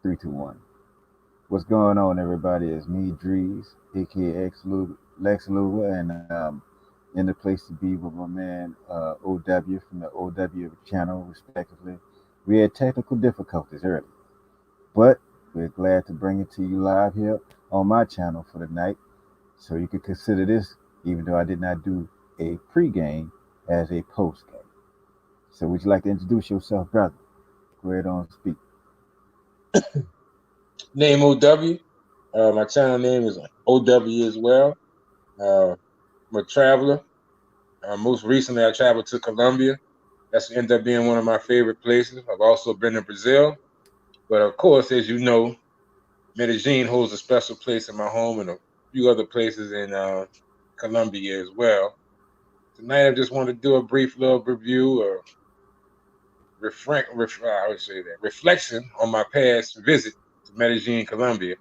3, 2, 1. What's going on, everybody? It's me, Drees, aka Lex Luger, and in the place to be with my man OW from the OW channel, respectively. We had technical difficulties earlier, but we're glad to bring it to you live here on my channel for the night, so you can consider this, even though I did not do a pregame, as a postgame. So, would you like to introduce yourself, brother? Go ahead on and speak. Name OW. My channel name is OW as well. I'm a traveler. Most recently, I traveled to Colombia. That's ended up being one of my favorite places. I've also been to Brazil. But of course, as you know, Medellin holds a special place in my home and a few other places in Colombia as well. Tonight, I just wanted to do a brief little review or I would say that reflection on my past visit to Medellin, Colombia.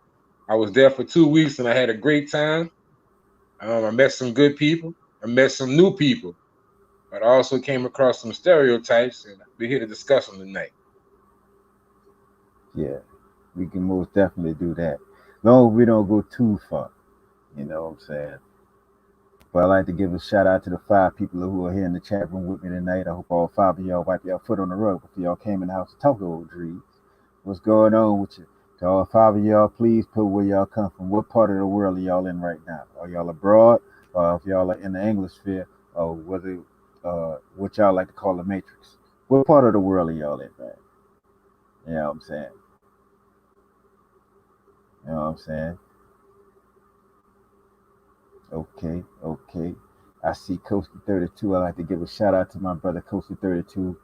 I was there for 2 weeks and I had a great time. I met some good people. I met some new people, but I also came across some stereotypes, and we're here to discuss them tonight. Yeah, we can most definitely do that. Long as we don't go too far, you know what I'm saying? But I'd like to give a shout out to the 5 people who are here in the chat room with me tonight. I hope all 5 of y'all wipe your foot on the rug before y'all came in the house to talk to old Drees. What's going on with you? To all 5 of y'all, please put where y'all come from. What part of the world are y'all in right now? Are y'all abroad? Or if y'all are in the Anglosphere, or whether what y'all like to call the Matrix? What part of the world are y'all in, man? You know what I'm saying? You know what I'm saying? Okay. I see Coasty 32. I like to give a shout out to my brother Coasty 32.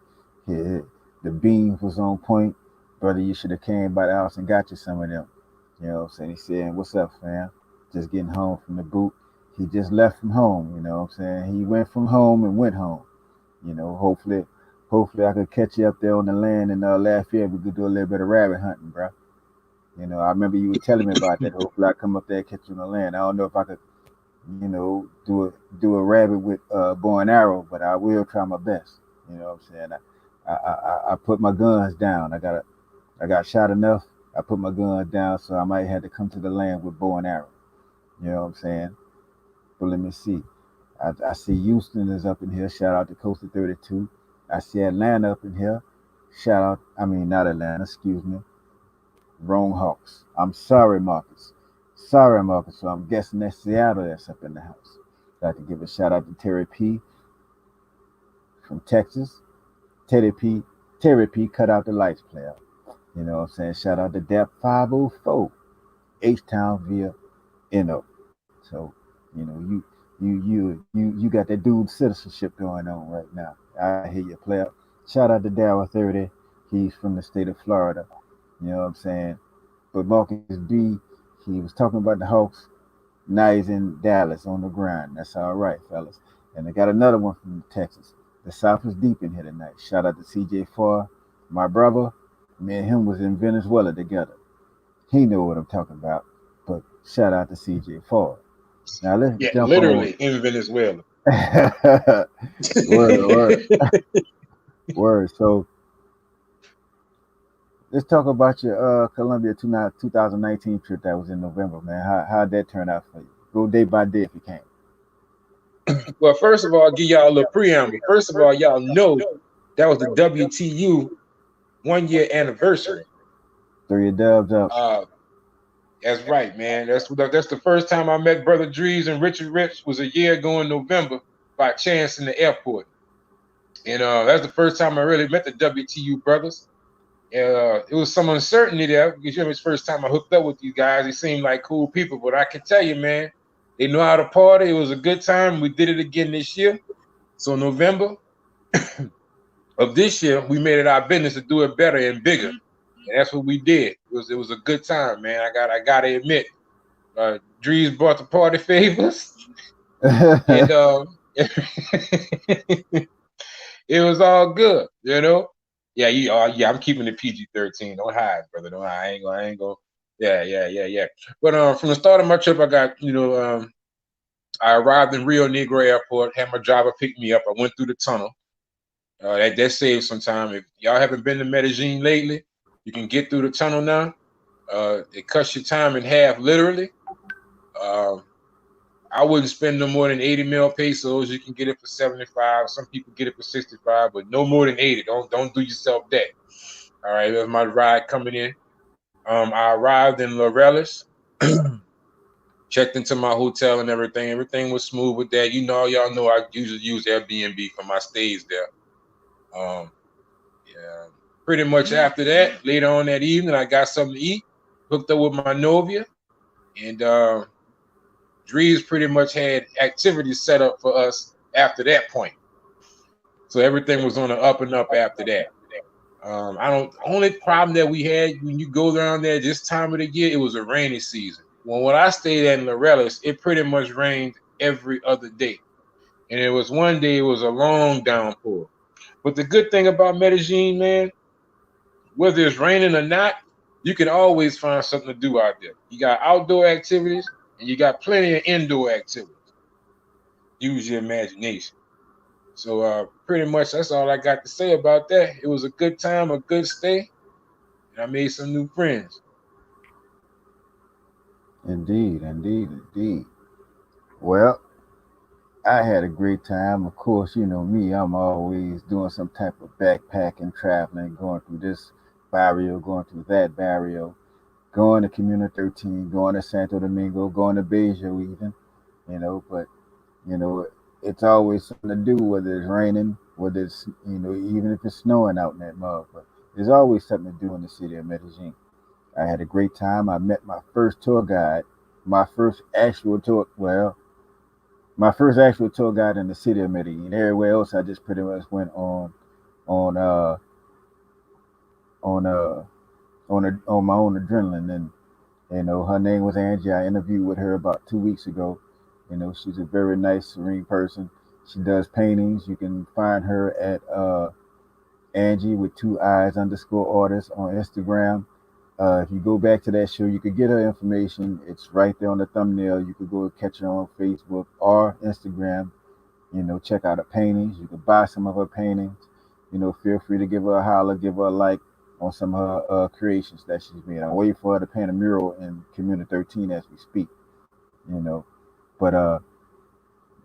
Yeah, the beans was on point. Brother, you should have came by the house and got you some of them. You know what I'm saying? He said, "What's up, fam? Just getting home from the boot." He just left from home, you know what I'm saying? He went from home and went home. You know, hopefully I could catch you up there on the land and last year we could do a little bit of rabbit hunting, bro. You know, I remember you were telling me about that. Hopefully I come up there and catch you on the land. I don't know if I could, do a rabbit with bow and arrow, but I will try my best. You know what I'm saying? I put my guns down. I got shot enough. I put my guns down, so I might have to come to the land with bow and arrow. You know what I'm saying? But let me see. I see Houston is up in here. Shout out to Coastal 32. I see Atlanta up in here. Shout out. I mean, not Atlanta. Excuse me. Wrong Hawks. I'm sorry, Marcus. Sorry, Marcus. So I'm guessing that's Seattle that's up in the house. I'd like to give a shout out to Terry P from Texas. Terry P cut out the lights player. You know what I'm saying? Shout out to Dap 504, H-Town via NO. So, you got that dude citizenship going on right now. I hear you, player. Shout out to Darryl 30. He's from the state of Florida. You know what I'm saying? But Marcus B, he was talking about the Hawks. Now he's in Dallas on the grind. That's all right, fellas. And I got another one from Texas. The South is deep in here tonight. Shout out to CJ4, my brother. Me and him was in Venezuela together. He know what I'm talking about. But shout out to CJ4. Now let's Yeah, jump on. literally in Venezuela. word. Word. So let's talk about your Colombia 2019 trip that was in November, man. How'd that turn out for you? Go day by day if you can. Well, first of all, I'll give y'all a little preamble. First of all, y'all know that was the WTU 1 year anniversary. Throw your dubs up. That's right, man. That's the first time I met Brother Drees and Richard Rich was a year ago in November by chance in the airport. And that's the first time I really met the WTU brothers. It was some uncertainty there because it was the first time I hooked up with these guys. They seemed like cool people, but I can tell you, man, they know how to party. It was a good time. We did it again this year. So November of this year, we made it our business to do it better and bigger, and that's what we did. It was a good time, man. I gotta admit, Drees brought the party favors, and it was all good, you know. Yeah, yeah. I'm keeping it PG-13. Don't hide, brother. Don't hide. I ain't gonna. Yeah. But from the start of my trip, I arrived in Rio Negro Airport. Had my driver pick me up. I went through the tunnel. That saved some time. If y'all haven't been to Medellin lately, you can get through the tunnel now. It cuts your time in half, literally. I wouldn't spend no more than 80 mil pesos. You can get it for 75. Some people get it for 65, but no more than 80. Don't do yourself that. All right, that's my ride coming in. I arrived in Laureles, checked into my hotel and everything. Everything was smooth with that. Y'all know I usually use Airbnb for my stays there. Yeah, pretty much after that, later on that evening, I got something to eat, hooked up with my novia, and Drees pretty much had activities set up for us after that point. So everything was on the up and up after that. Only problem that we had when you go down there this time of the year, it was a rainy season. When I stayed at Laureles, it pretty much rained every other day. And it was one day, it was a long downpour. But the good thing about Medellin, man, whether it's raining or not, you can always find something to do out there. You got outdoor activities and you got plenty of indoor activities. Use your imagination. So pretty much that's all I got to say about that. It was a good time, a good stay, and I made some new friends. Indeed, indeed, indeed. Well, I had a great time. Of course, you know me, I'm always doing some type of backpacking, traveling, going through this barrio, going through that barrio, going to Comuna 13, going to Santo Domingo, going to Bejo even, but, you know, it's always something to do, whether it's raining, whether it's, even if it's snowing out in that mud, but there's always something to do in the city of Medellin. I had a great time. I met my first tour guide, my first actual tour, well, my first actual tour guide in the city of Medellin. Everywhere else, I just pretty much went on on on my own adrenaline. And her name was Angie. I interviewed with her about 2 weeks ago. She's a very nice, serene person. She does paintings. You can find her at Angie with two eyes underscore artist on Instagram. If you go back to that show, you could get her information. It's right there on the thumbnail. You could go catch her on Facebook or Instagram. Check out her paintings. You can buy some of her paintings. Feel free to give her a holler, give her a like on some of her creations that she's made. I'm waiting for her to paint a mural in Community 13 as we speak. You know, but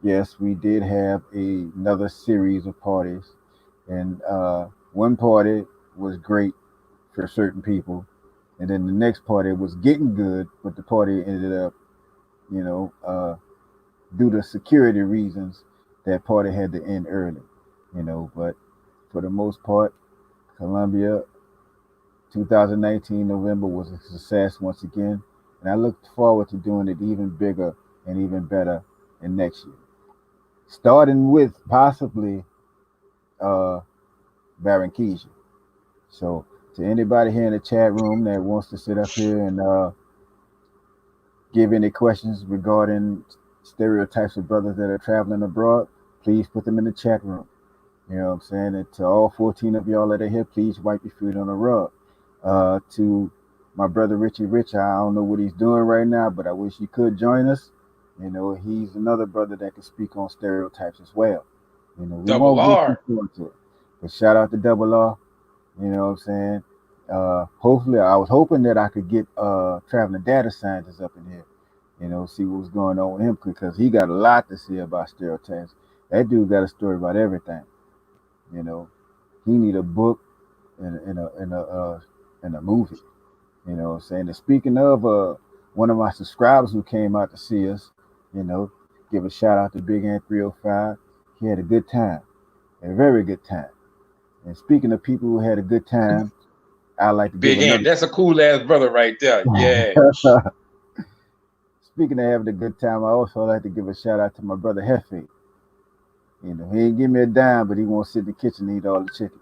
yes, we did have another series of parties, and one party was great for certain people, and then the next party was getting good, but the party ended up, you know, uh, due to security reasons, that party had to end early. But for the most part, Colombia 2019 November was a success once again, and I look forward to doing it even bigger and even better in next year. Starting with possibly uh, Barranquilla. So to anybody here in the chat room that wants to sit up here and give any questions regarding stereotypes of brothers that are traveling abroad, please put them in the chat room. You know what I'm saying? And to all 14 of y'all that are here, please wipe your feet on the rug. To my brother Richie Rich, I don't know what he's doing right now, but I wish he could join us. He's another brother that can speak on stereotypes as well. We Double won't get too R. far into it. But shout out to Double R. You know what I'm saying? Hopefully, I was hoping that I could get traveling data scientists up in here. See what's going on with him because he got a lot to say about stereotypes. That dude got a story about everything. You know, he need a book and a movie. You know what I'm saying? And speaking of one of my subscribers who came out to see us, you know, give a shout out to Big Ant 305. He had a good time, a very good time. And speaking of people who had a good time, I like to give Big Ant. another. That's a cool ass brother right there. Yeah. Speaking of having a good time, I also like to give a shout out to my brother Hefe. He ain't give me a dime, but he won't sit in the kitchen and eat all the chicken.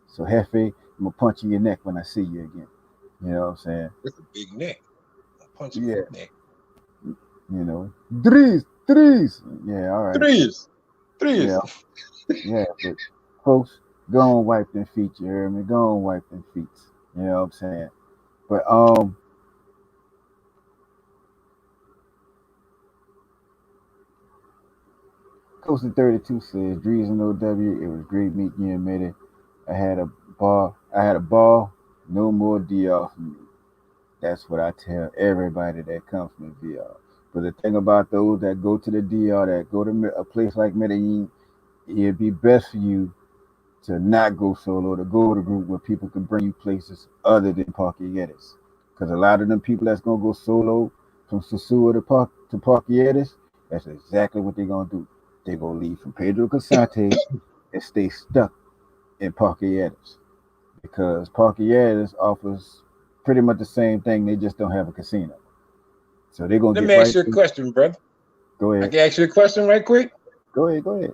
So Hefe, I'm gonna punch you in your neck when I see you again. You know what I'm saying? That's a big neck. I'll punch him in Yeah. the neck. Drees. Yeah, all right. Threes. Threes. Yeah, yeah. But folks, go and wipe them feet. You hear me? Go and wipe them feet. You know what I'm saying? But Coastal 32 says, Drees and OW, it was great meeting you and Mitty. I had a ball. No more DR for me. That's what I tell everybody that comes from the DR. But the thing about those that go to the DR, that go to a place like Medellin, it'd be best for you to not go solo, to go with a group where people can bring you places other than Parquilletes. Because a lot of them people that's gonna go solo from Sosua to Parquilletes, that's exactly what they're gonna do. They're gonna leave from Pedro Casante and stay stuck in Parquilletes because Parquilletes offers pretty much the same thing. They just don't have a casino, so they're gonna Let get me ask right. you a question, brother. Go I ahead. can ask you a question right quick. Go ahead. Go ahead.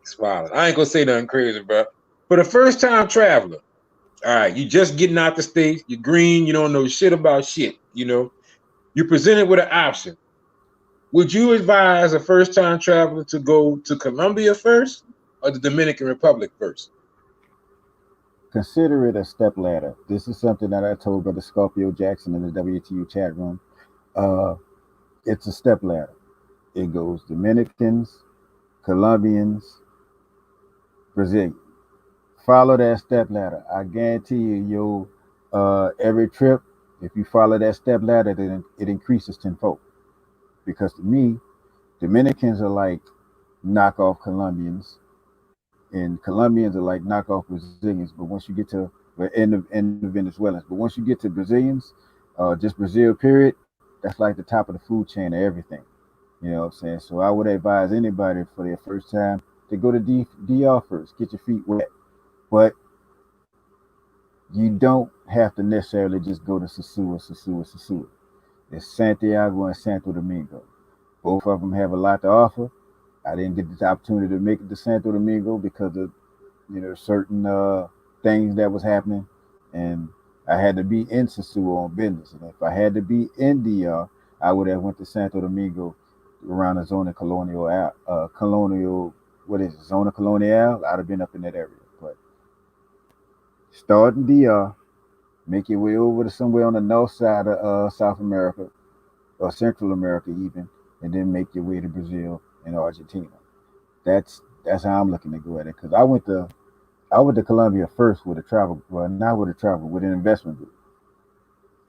Smiling. I ain't gonna say nothing crazy, bro. For the first time traveler, all right, you just getting out the States, you're green, you don't know shit about shit, you know. You're presented with an option. Would you advise a first time traveler to go to Colombia first or the Dominican Republic first? Consider it a step ladder. This is something that I told Brother Scorpio Jackson in the WTU chat room. Uh, it's a step ladder. It goes Dominicans, Colombians, Brazilians. Follow that step ladder. I guarantee you, you'll every trip, if you follow that step ladder, then it increases tenfold. Because to me, Dominicans are like knockoff Colombians, and Colombians are like knockoff Brazilians. But once you get to the end of Venezuelans, but once you get to Brazilians, just Brazil period, that's like the top of the food chain of everything. You know what I'm saying? So I would advise anybody for their first time to go to DR first, get your feet wet. But you don't have to necessarily just go to Sosua. It's Santiago and Santo Domingo. Both of them have a lot to offer. I didn't get the opportunity to make it to Santo Domingo because of certain things that was happening, and I had to be in Sosua on business. And if I had to be in DR, I would have went to Santo Domingo around the Zona Colonial. What is it? Zona Colonial? I'd have been up in that area, but start in DR, make your way over to somewhere on the north side of South America or Central America even, and then make your way to Brazil and Argentina. That's how I'm looking to go at it. Because I went to Colombia first with a travel, well, not with a travel, with an investment group,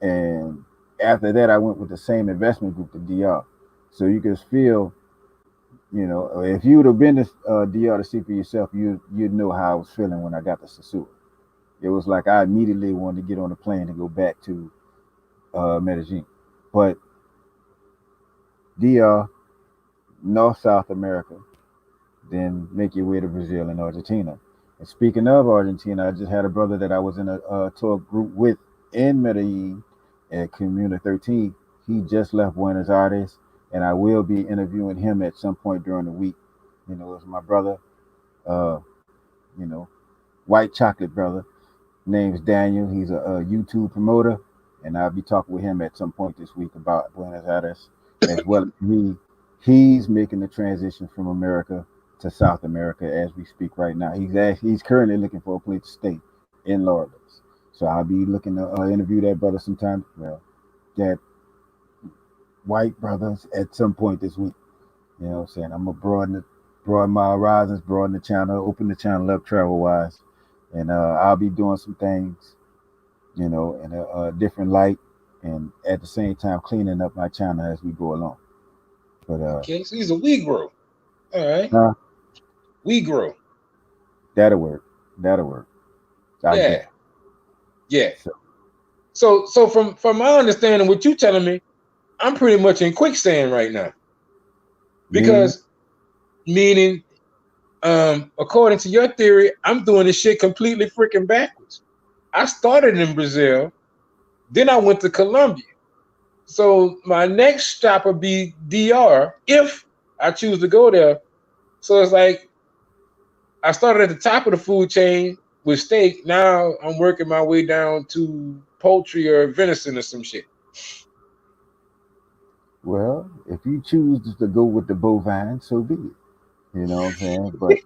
and after that I went with the same investment group to DR. So you can feel, if you would have been to DR to see for yourself, you'd know how I was feeling when I got to Sosua. It was like I immediately wanted to get on a plane and go back to Medellin. But DR, North South America, then make your way to Brazil and Argentina. And speaking of Argentina, I just had a brother that I was in a talk group with in Medellin at Comuna 13. He just left Buenos Aires, and I will be interviewing him at some point during the week. It's my brother, uh, you know, white chocolate brother. Name's Daniel. He's a YouTube promoter, and I'll be talking with him at some point this week about Buenos Aires as well as me. He's making the transition from America to South America as we speak right now. He's currently looking for a place to stay in Lawrence. So I'll be looking to interview that brother sometime. Well, that white brothers at some point this week. You know what I'm saying? I'm gonna broaden my horizons, broaden the channel, open the channel up travel wise, and I'll be doing some things, in a different light, and at the same time cleaning up my channel as we go along. But Okay, so he's a Negro. All right. nah, Negro. that'll work. That'll work. I get Yeah. it. Yeah. So So from my understanding, what you telling me, I'm pretty much in quicksand right now. meaning, Because meaning, according to your theory, I'm doing this shit completely freaking backwards. I started in Brazil, then I went to Colombia. So my next stop would be DR if I choose to go there. So it's like I started at the top of the food chain with steak. Now I'm working my way down to poultry or venison or some shit. well, if you choose to go with the bovine, so be it. You know what I'm saying? But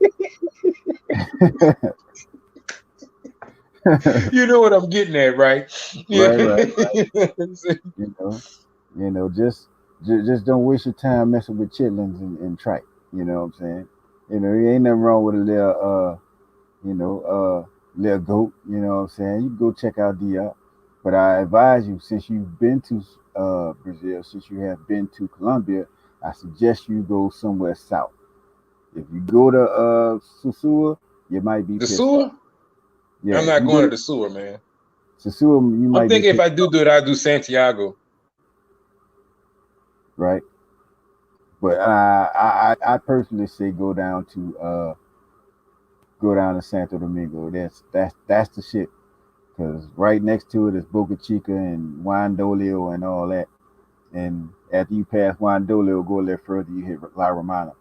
You know what I'm getting at, right? Yeah. right, right. You know, just don't waste your time messing with chitlins and tripe. You know what I'm saying? There ain't nothing wrong with a little little goat. You know what I'm saying? You can go check out DR. But I advise you, since you've been to Brazil, since you have been to Colombia, I suggest you go somewhere south. If you go to Susua, you might be The pissed off. sewer? Yeah, I'm if not you going to go the sewer, man. Susua, you I'm might be thinking if pissed I do it, I'll do Santiago. right? But I personally say go down to Santo Domingo. That's the shit. Cause right next to it is Boca Chica and Wandolio and all that. And after you pass Wandolio, go a little further, you hit La Romana.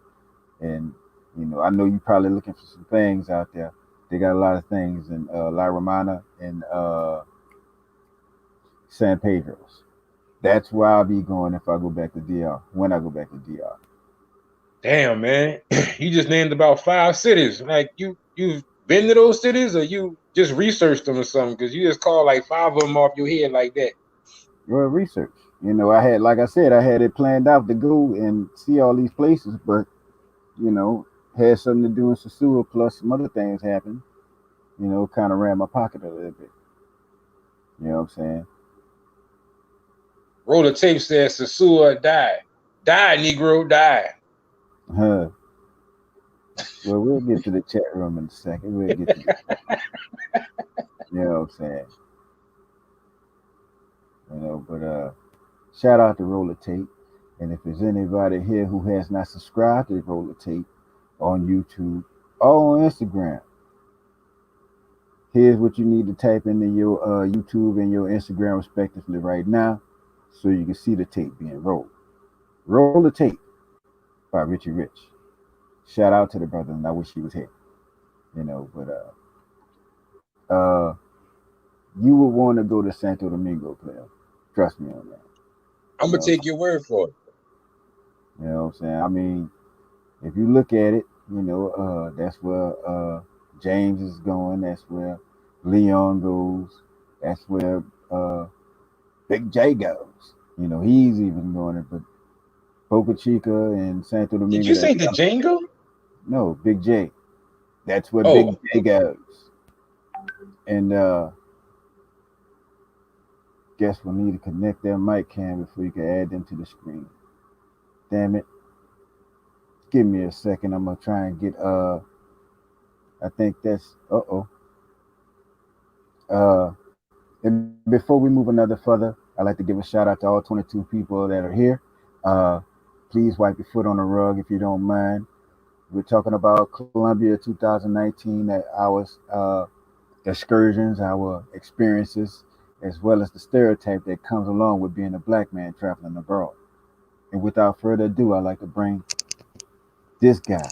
And I know you're probably looking for some things out there. They got a lot of things in La Romana and San Pedro's. That's where I'll be going if I go back to DR. When I go back to DR. Damn, man. You just named about 5 cities. Like you've been to those cities, or you just researched them or something? Because you just called like 5 of them off your head like that. Well, research. I had, like I said, I had it planned out to go and see all these places, but you know, had something to do in Sasua, plus some other things happened. Kind of ran my pocket a little bit. You know what I'm saying? Roller tape says Sasua die. Die, Negro, die. Huh. Well, we'll get to the chat room in a second. We'll get to the chat room. You know what I'm saying? But shout out to Roller Tape. And if there's anybody here who has not subscribed to Roller Tape on YouTube or on Instagram, here's what you need to type into your YouTube and your Instagram respectively right now so you can see the tape being rolled. Roll the Tape by Richie Rich. Shout out to the brother, and I wish he was here. But you would want to go to Santo Domingo, player. Trust me on that. I'm gonna take your word for it. You know what I'm saying? I mean, if you look at it, that's where James is going. That's where Leon goes. That's where Big J goes. He's even going it. But Boca Chica and Santo Did Domingo. you say the Django? No, Big J. That's where Big Oh, J goes. And guess we'll need to connect their mic cam before you can add them to the screen. Damn it. Give me a second. I'm gonna try and get I think that's and before we move another further, I'd like to give a shout out to all 22 people that are here. Please wipe your foot on the rug if you don't mind. We're talking about Colombia 2019, our excursions, our experiences, as well as the stereotype that comes along with being a black man traveling abroad. And without further ado, I'd like to bring this guy.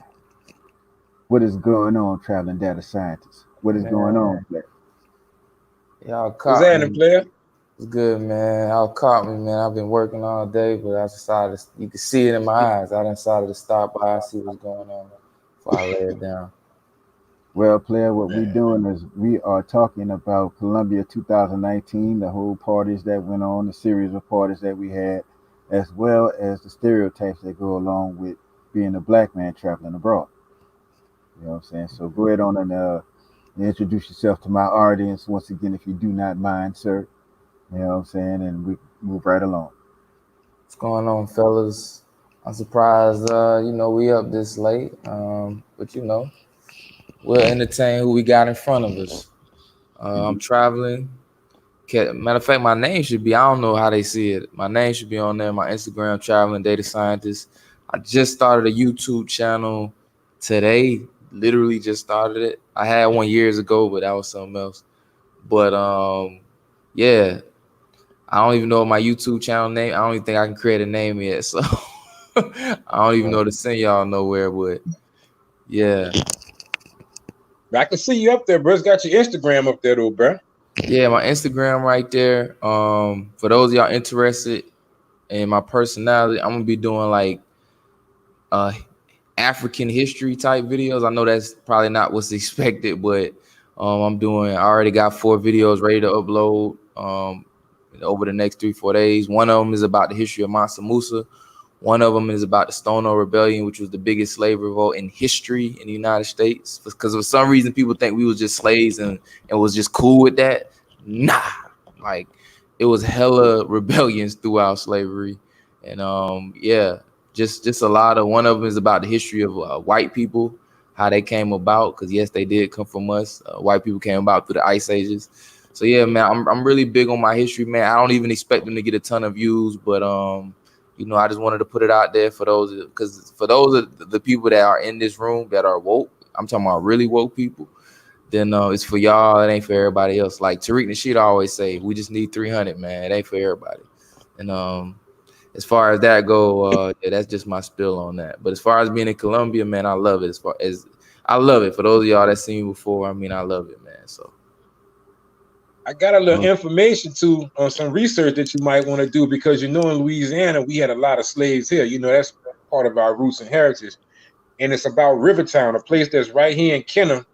What is going on, traveling data scientist? What is going on, Black? Y'all what's caught happening, me. player? It's good, man. Y'all caught me, man. I've been working all day, but I decided you can see it in my eyes. I decided to stop by and see what's going on before I lay it down. Well, player, what we're doing is we are talking about Colombia 2019, the whole parties that went on, the series of parties that we had, as well as the stereotypes that go along with being a black man traveling abroad. You know what I'm saying? So go ahead on and introduce yourself to my audience once again, if you do not mind, sir. You know what I'm saying? And we move right along. What's going on, fellas? I'm surprised, we up this late. But we'll entertain who we got in front of us. I'm traveling. Matter of fact, my name should be, I don't know how they see it. My name should be on there, my Instagram, Traveling Data Scientist. I just started a YouTube channel today, literally just started it. I had one years ago, but that was something else. But yeah, I don't even know my YouTube channel name. I don't even think I can create a name yet. So I don't even know to send y'all nowhere, but yeah. I can see you up there, bro. It's got your Instagram up there, though, bro. Yeah, my Instagram right there. For those of y'all interested in my personality, I'm gonna be doing like African history type videos. I know that's probably not what's expected, but I already got 4 videos ready to upload over the next 3-4 days. One of them is about the history of Mansa Musa. One of them is about the Stonewall Rebellion, which was the biggest slave revolt in history in the United States. Because for some reason, people think we was just slaves and was just cool with that. Nah, Like it was hella rebellions throughout slavery, and yeah, just a lot of. One of them is about the history of white people, how they came about. Because yes, they did come from us. White people came about through the ice ages. So yeah, man, I'm really big on my history, man. I don't even expect them to get a ton of views, but you know, I just wanted to put it out there for those, because for those of the people that are in this room that are woke, I'm talking about really woke people, then it's for y'all. It ain't for everybody else. Like Tariq Nasheed always say, we just need 300, man. It ain't for everybody. And as far as that go, yeah, that's just my spill on that. But as far as being in Colombia, man, I love it. As far as I love it. For those of y'all that seen me before, I mean, I love it, man. So I got a little information too on some research that you might want to do, because you know in Louisiana we had a lot of slaves here. You know, that's part of our roots and heritage. And it's about Rivertown, a place that's right here in Kenner,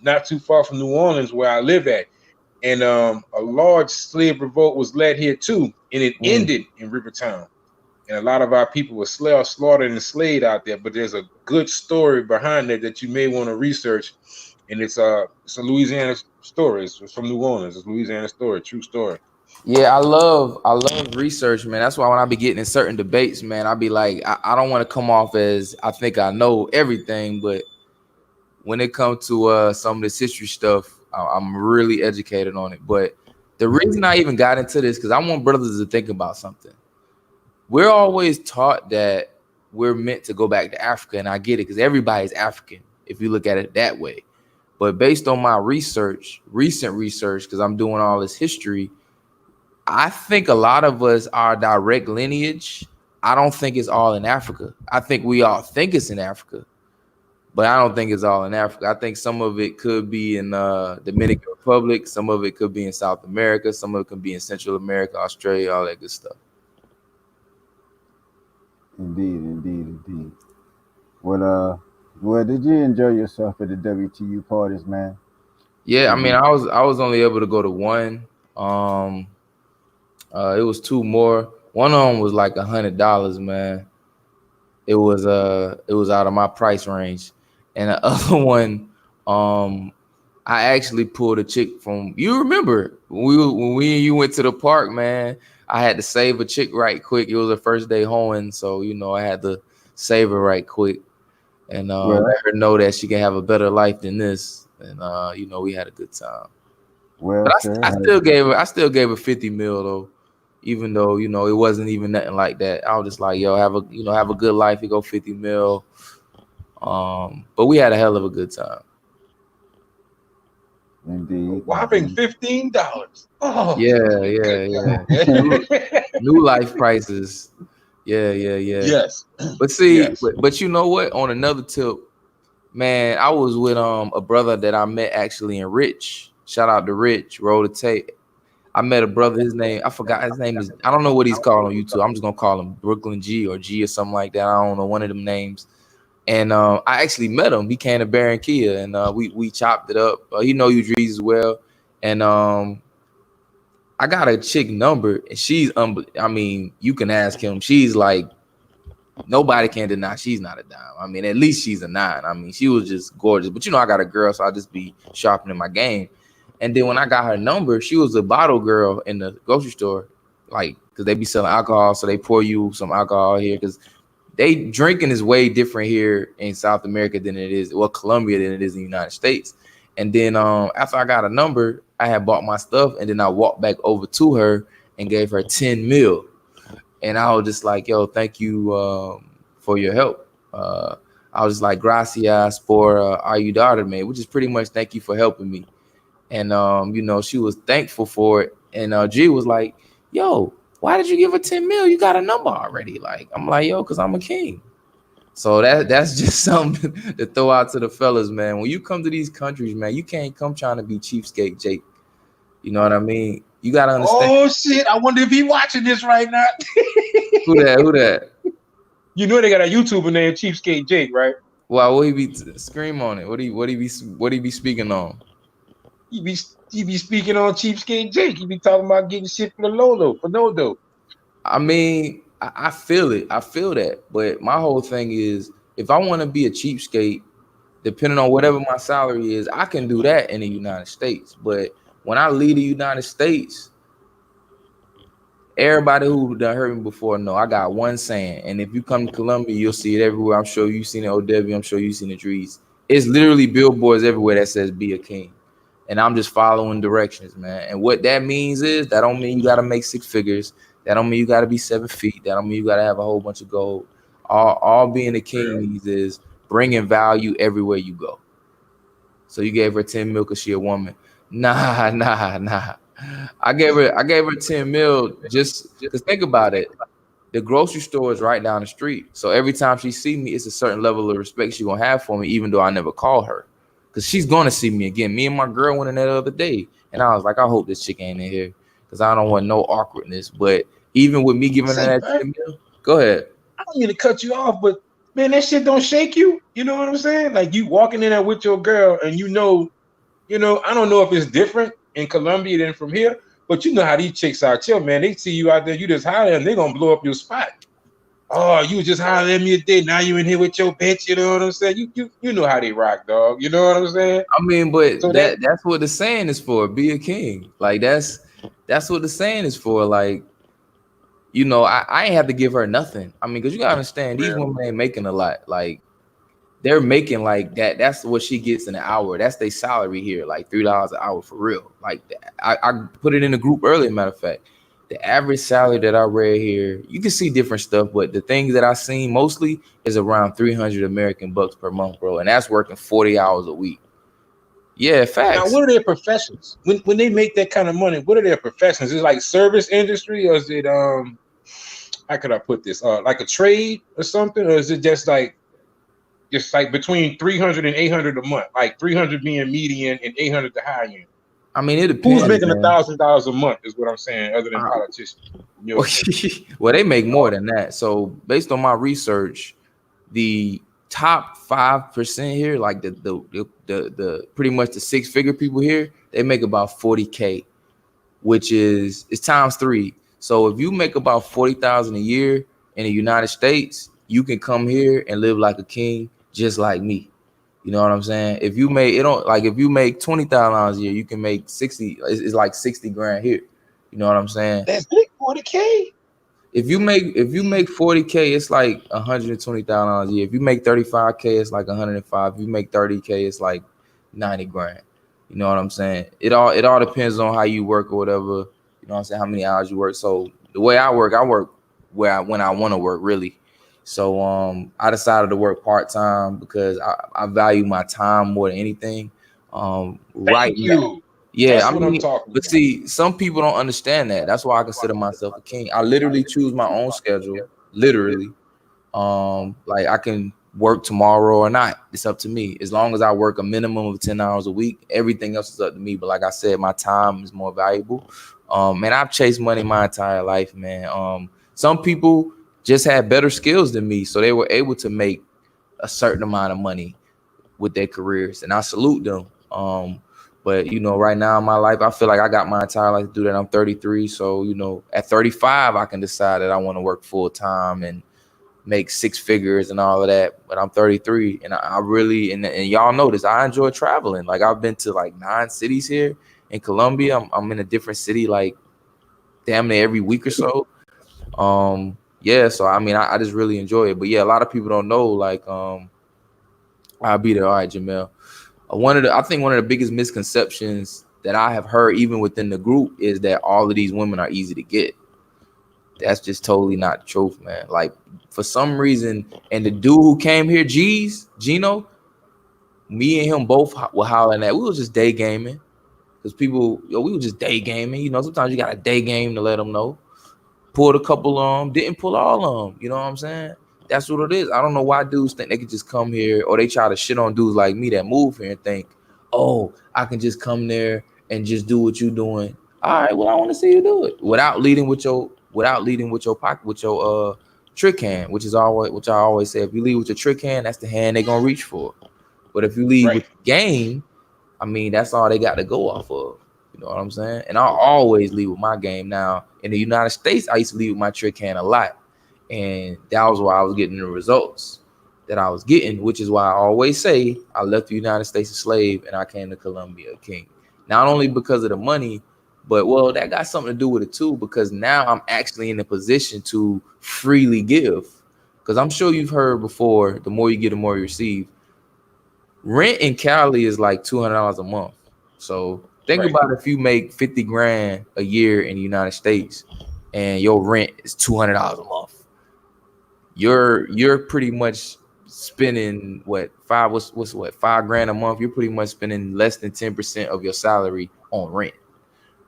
not too far from New Orleans, where I live at. And a large slave revolt was led here too, and it ended in Rivertown. And a lot of our people were slaughtered and enslaved out there. But there's a good story behind it that you may want to research. And it's a Louisiana story. It's from New Orleans. It's a Louisiana story, true story. yeah, I love research, man. That's why when I be getting in certain debates, man, I be like, I don't want to come off as I think I know everything, but when it comes to some of this history stuff, I'm really educated on it. But the reason I even got into this, because I want brothers to think about something. We're always taught that we're meant to go back to Africa, and I get it, because everybody's African if you look at it that way. But based on my research, recent research, because I'm doing all this history, I think a lot of us, our direct lineage, I don't think it's all in Africa. I think we all think it's in Africa, but I don't think it's all in Africa. I think some of it could be in Dominican Republic, some of it could be in South America, some of it could be in Central America, Australia, all that good stuff. Indeed. Well, did you enjoy yourself at the WTU parties, man? Yeah, I mean, I was only able to go to one. It was two more. One of them was like $100, man. It was out of my price range. And the other one, I actually pulled a chick from, you remember when we and you went to the park, man. I had to save a chick right quick. It was her first day hoeing, so you know I had to save her right quick and let her know that she can have a better life than this. And you know, we had a good time. Well, but sir, I still gave her 50 mil though, even though you know it wasn't even nothing like that. I was just like, yo, have a good life. You go 50 mil. But we had a hell of a good time. Indeed. Whopping $15. Oh, yeah. New life prices. Yeah. Yes. But see, yes. But you know what? On another tip, man, I was with a brother that I met actually in Rich. Shout out to Rich, roll the tape. I met a brother, his name, I forgot his name is, I don't know what he's called on YouTube. I'm just gonna call him Brooklyn G or G or something like that. I don't know, one of them names. And I actually met him. He came to Barranquilla and we chopped it up. He know you Dreez as well. And I got a chick number and she's I mean, you can ask him. She's like, nobody can deny she's not a dime. I mean, at least she's a 9. I mean, she was just gorgeous. But you know, I got a girl, so I just be sharpening my game. And then when I got her number, she was a bottle girl in the grocery store, like, because they be selling alcohol, so they pour you some alcohol here, because they drinking is way different here in South America than it is, well, Colombia than it is in the United States. And then after I got a number, I had bought my stuff, and then I walked back over to her and gave her 10 mil. And I was just like, yo, thank you for your help. I was just like, gracias por ayudarme, which is pretty much thank you for helping me. And, you know, she was thankful for it. And G was like, yo, why did you give her 10 mil? You got a number already. Like, I'm like, yo, because I'm a king. So that's just something to throw out to the fellas, man. When you come to these countries, man, you can't come trying to be cheapskate Jake. You know what I mean? You got to understand. Oh, shit. I wonder if he watching this right now. Who that? You know they got a YouTuber named Cheapskate Jake, right? Well, what he be scream on it? What he be speaking on? He be speaking on Cheapskate Jake. He be talking about getting shit for the Lolo, for no dough. I mean, I feel it. I feel that. But my whole thing is, if I want to be a cheapskate, depending on whatever my salary is, I can do that in the United States. But when I leave the United States, everybody who done heard me before know I got one saying, and if you come to Colombia, you'll see it everywhere. I'm sure you've seen it, OW. I'm sure you've seen the Drees. It's literally billboards everywhere that says "Be a king," and I'm just following directions, man. And what that means is that don't mean you got to make 6 figures. That don't mean you got to be 7 feet. That don't mean you got to have a whole bunch of gold. All being a king means is bringing value everywhere you go. So you gave her 10 mil because she a woman. Nah. I gave her 10 mil just because think about it. The grocery store is right down the street. So every time she see me, it's a certain level of respect she's gonna have for me, even though I never call her. Because she's gonna see me again. Me and my girl went in there the other day. And I was like, I hope this chick ain't in here. Because I don't want no awkwardness. But even with me giving her that 10 mil, go ahead. I don't mean to cut you off, but man, that shit don't shake you. You know what I'm saying? Like you walking in there with your girl, and you know, I don't know if it's different in Colombia than from here, but you know how these chicks are chill, man. They see you out there, you just holler, and they're gonna blow up your spot. Oh, you just hollered at me a day. Now you in here with your bitch. You know what I'm saying? You know how they rock, dog. You know what I'm saying? I mean, but So that's what the saying is for. Be a king. Like that's what the saying is for. Like, you know, I ain't have to give her nothing. I mean, because you gotta understand, these women ain't making a lot. Like, they're making like that. That's what she gets in an hour. That's their salary here, like $3 an hour for real. Like I put it in the group earlier. Matter of fact, the average salary that I read here, you can see different stuff, but the things that I seen mostly is around 300 American bucks per month, bro, and that's working 40 hours a week. Yeah, facts. now, what are their professions? When they make that kind of money, what are their professions? Is it like service industry, or is it how could I put this? Like a trade or something, or is it just like between 300 and 800 a month, like 300 being median and 800 the high end? I mean, it depends. Who's making $1,000 a month is what I'm saying, other than politicians. Well, they make more than that. So based on my research, the top 5% here, like the pretty much the 6-figure people here, they make about 40K, which is times 3. So if you make about 40,000 a year in the United States, you can come here and live like a king, just like me. You know what I'm saying? If you make if you make $20,000 a year, you can make 60. It's like 60 grand here. You know what I'm saying? That's big, 40K. If you make 40K, it's like $120,000 a year. If you make 35K, it's like 105. If you make 30K, it's like 90 grand. You know what I'm saying? It all depends on how you work or whatever. You know what I'm saying? How many hours you work. So the way I work when I want to work, really. So I decided to work part-time because I value my time more than anything. Thank you. Yeah, that's what I'm talking but about. See, some people don't understand that. That's why I consider myself a king. I literally choose my own schedule. Literally. Like I can work tomorrow or not. It's up to me. As long as I work a minimum of 10 hours a week, everything else is up to me. But like I said, my time is more valuable. Man, I've chased money my entire life, man. Some people just had better skills than me, so they were able to make a certain amount of money with their careers, and I salute them. But you know, right now in my life, I feel like I got my entire life to do that. I'm 33, so you know, at 35, I can decide that I want to work full time and make 6 figures and all of that. But I'm 33, and I really and y'all know this. I enjoy traveling. Like I've been to like 9 cities here in Colombia. I'm in a different city like damn near every week or so. Yeah, so I mean, I just really enjoy it. But yeah, a lot of people don't know. Like, I'll be there. All right, Jamel. I think one of the biggest misconceptions that I have heard, even within the group, is that all of these women are easy to get. That's just totally not the truth, man. Like, for some reason, and the dude who came here, Gino, me and him both were hollering at. We was just day gaming, because people, we were just day gaming. You know, sometimes you got a day game to let them know. Pulled a couple of them, didn't pull all of them. You know what I'm saying? That's what it is. I don't know why dudes think they could just come here, or they try to shit on dudes like me that move here and think, oh, I can just come there and just do what you're doing. All right, well, I want to see you do it without leading with your pocket, with your trick hand, which I always say, if you lead with your trick hand, that's the hand they're gonna reach for. But if you lead with the game, I mean, that's all they got to go off of. You know what I'm saying? And I'll always lead with my game. Now, in the United States, I used to lead with my trick hand a lot. And that was why I was getting the results that I was getting, which is why I always say I left the United States a slave and I came to Colombia a king. Not only because of the money, But well, that got something to do with it too, because now I'm actually in a position to freely give. Because I'm sure you've heard before, the more you get, the more you receive. Rent in Cali is like $200 a month. So think about if you make 50 grand a year in the United States and your rent is $200 a month. You're pretty much spending what $5 grand a month. You're pretty much spending less than 10% of your salary on rent.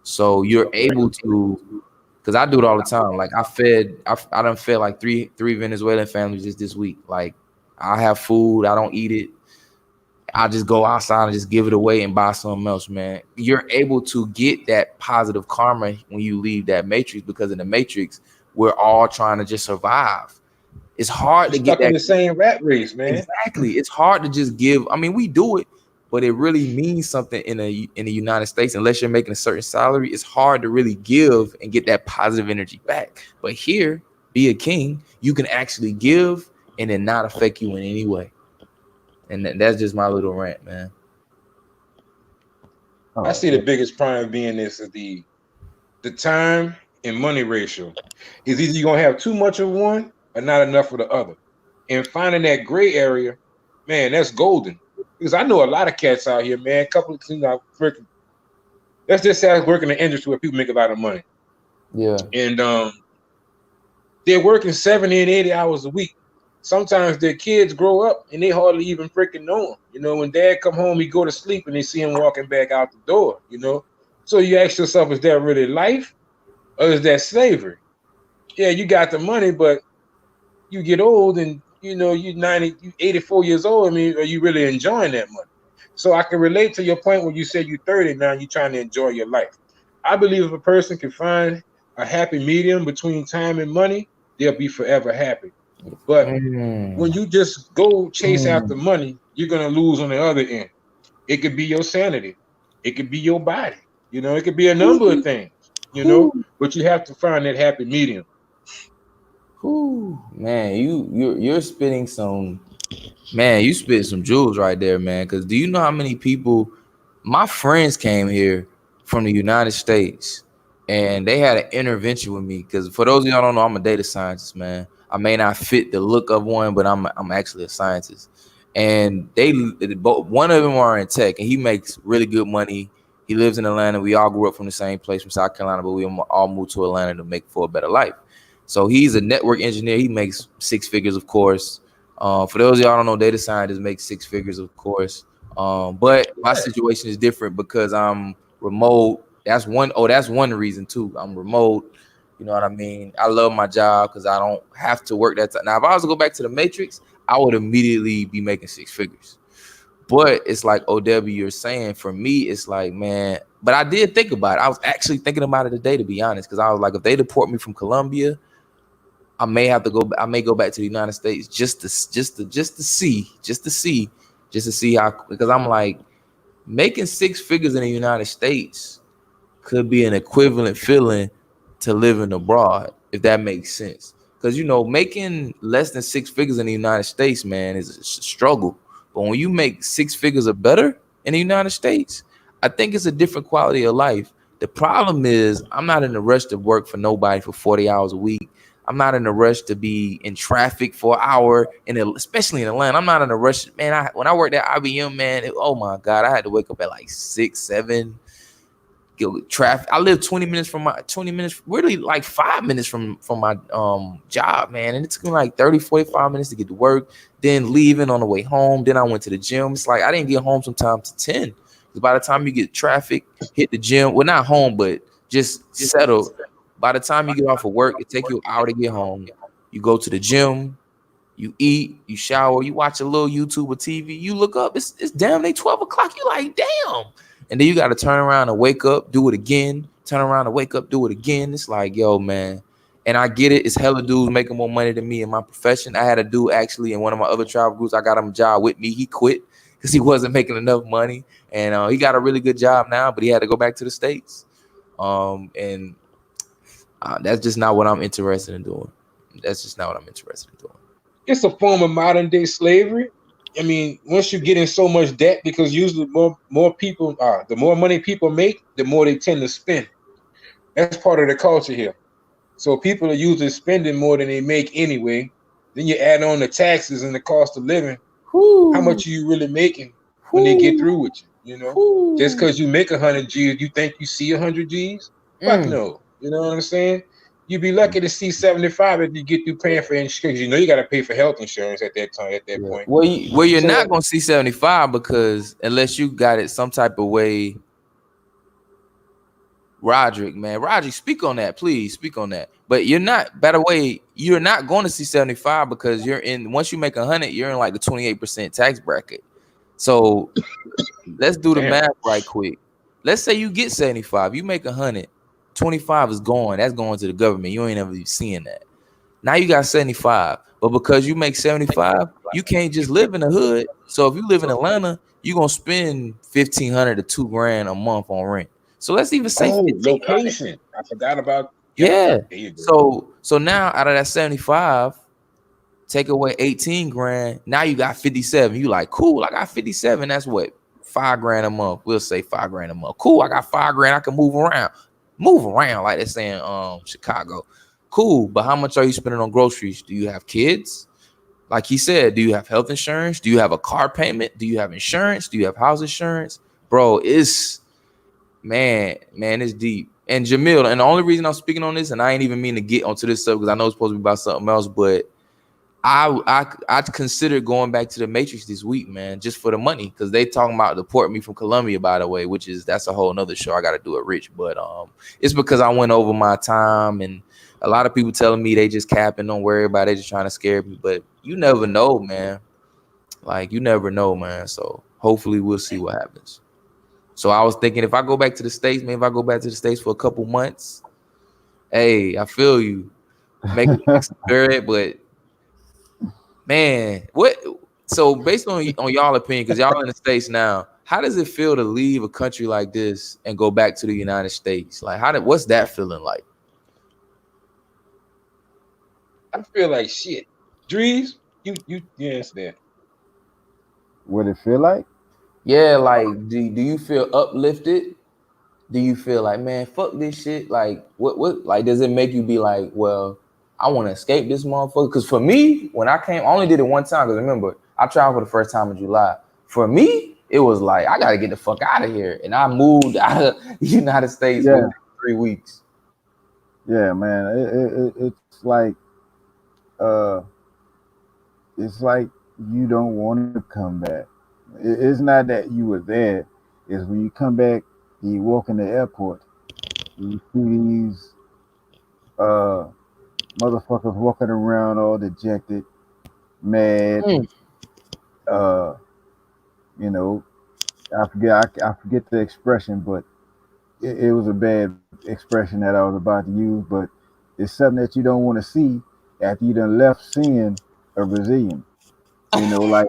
So you're able to, because I do it all the time. Like I done fed like three Venezuelan families just this week. Like I have food, I don't eat it. I just go outside and just give it away and buy something else, man. You're able to get that positive karma when you leave that matrix, because in the matrix, we're all trying to just survive. It's hard to get that in the same rat race, man. Exactly. It's hard to just give. I mean, we do it, but it really means something in the United States. Unless you're making a certain salary, it's hard to really give and get that positive energy back. But here, be a king, you can actually give and then not affect you in any way. And that's just my little rant, man. I see the biggest problem being this is the time and money ratio. Is either you're gonna have too much of one or not enough of the other. And finding that gray area, man, that's golden. Because I know a lot of cats out here, man. A couple of things out freaking. Let's just say I work in the industry where people make a lot of money. Yeah. And they're working 70 and 80 hours a week. Sometimes their kids grow up and they hardly even freaking know them. You know, when dad come home, he go to sleep and they see him walking back out the door, you know. So you ask yourself, is that really life or is that slavery? Yeah, you got the money, but you get old and, you know, you 84 years old. I mean, are you really enjoying that money? So I can relate to your point when you said you're 30 now, you're trying to enjoy your life. I believe if a person can find a happy medium between time and money, they'll be forever happy. But when you just go chase after money, you're gonna lose on the other end. It could be your sanity, it could be your body, you know, it could be a number of things, you know, but you have to find that happy medium. Man, you're spitting some, man, you spit some jewels right there, man. Because do you know how many people, my friends came here from the United States and they had an intervention with me? Because for those of y'all don't know, I'm a data scientist, man. I may not fit the look of one, but I'm actually a scientist. And one of them are in tech, and he makes really good money. He lives in Atlanta. We all grew up from the same place, from South Carolina, but we all moved to Atlanta to make for a better life. So he's a network engineer. He makes six figures, of course. For those of y'all don't know, data scientists make six figures, of course. But my situation is different because I'm remote. That's one reason too. I'm remote. You know what I mean? I love my job because I don't have to work that time. Now, if I was to go back to the Matrix, I would immediately be making six figures. But it's like OW, you're saying, for me, it's like, man, but I did think about it. I was actually thinking about it today, to be honest, because I was like, if they deport me from Colombia, I may have to go. I may go back to the United States just to see how, because I'm like, making six figures in the United States could be an equivalent feeling to living abroad, if that makes sense. Because, you know, making less than six figures in the United States, man, is a struggle. But when you make six figures or better in the United States, I think it's a different quality of life. The problem is I'm not in a rush to work for nobody for 40 hours a week. I'm not in a rush to be in traffic for an hour, especially in Atlanta. I'm not in a rush, man. When I worked at IBM, man, oh my God, I had to wake up at like 6, 7. Traffic. I live 20 minutes, really like 5 minutes from my job, man. And it took me like 30, 45 minutes to get to work, then leaving on the way home. Then I went to the gym. It's like I didn't get home sometimes to 10. By the time you get traffic, hit the gym, well, not home, but just settle. By the time you get off of work, it takes you an hour to get home. You go to the gym, you eat, you shower, you watch a little YouTube or TV. You look up, it's damn near 12 o'clock. You like, damn. And then you got to turn around and wake up, do it again. Turn around and wake up, do it again. It's like, yo, man. And I get it. It's hella dudes making more money than me in my profession. I had a dude actually in one of my other travel groups. I got him a job with me. He quit because he wasn't making enough money. And he got a really good job now, but he had to go back to the States. And that's just not what I'm interested in doing. That's just not what I'm interested in doing. It's a form of modern day slavery. I mean, once you get in so much debt, because usually more people, the more money people make, the more they tend to spend. That's part of the culture here. So people are usually spending more than they make anyway. Then you add on the taxes and the cost of living. How Whoo, much are you really making when they get whoo, through with you? You know, just whoo. because you make 100 G's, you think you see 100 G's? Fuck Mm. no. You know what I'm saying? You'd be lucky to see 75 if you get through paying for insurance. You know, you got to pay for health insurance at that time, at that Yeah. point. Well, you're So not gonna see 75 because unless you got it some type of way. Roderick, man. Roderick, speak on that, please. Speak on that. But you're not, by the way, you're not going to see 75 because you're in, once you make 100, you're in like the 28% tax bracket. So let's do the damn. math right quick. Let's say you get 75, you make 100, 25 is gone. That's going to the government. You ain't ever seeing that. Now you got 75, but because you make 75, you can't just live in the hood. So if you live in Atlanta, you're gonna spend 1,500 to 2 grand a month on rent. So let's even say Oh, 1,500. location. I forgot about. Yep. Yeah. There you go. So now out of that 75, take away 18 grand. Now you got 57. You like, cool, I got 57. That's what, 5 grand a month. We'll say 5 grand a month. Cool, I got 5 grand. I can move around. Move around, like they're saying Chicago. Cool, but how much are you spending on groceries? Do you have kids? Like he said, do you have health insurance? Do you have a car payment? Do you have insurance? Do you have house insurance? Bro, it's man, it's deep. And Jamil, and the only reason I'm speaking on this, and I ain't even mean to get onto this stuff because I know it's supposed to be about something else, but I considered going back to the Matrix this week, man, just for the money, because they talking about deport me from Colombia, by the way, which is that's a whole nother show. I got to do it rich, but it's because I went over my time, and a lot of people telling me they just capping, don't worry about it, just trying to scare me. But you never know, man. Like you never know, man. So hopefully we'll see what happens. So I was thinking if I go back to the States, maybe if I go back to the States for a couple months, hey, I feel you. Make some bread, but man, what? So based on y'all opinion, because y'all in the States now, how does it feel to leave a country like this and go back to the United States? Like, what's that feeling like? I feel like shit. Drees, you answer that. What it feel like? Yeah, like, do you feel uplifted? Do you feel like, man, fuck this shit? Like, what, like, does it make you be like, well, I want to escape this motherfucker? Because for me, when I came, I only did it one time. Because remember, I traveled for the first time in July. For me, it was like, I got to get the fuck out of here. And I moved out of the United States Yeah, within 3 weeks. yeah, man. Uh, it's like you don't want to come back. It's not that you were there. It's when you come back, you walk in the airport, you see these uh motherfuckers walking around all dejected, mad. Mm. Uh, you know, I forget the expression, but it was a bad expression that I was about to use. But it's something that you don't want to see after you done left seeing a Brazilian. You know, like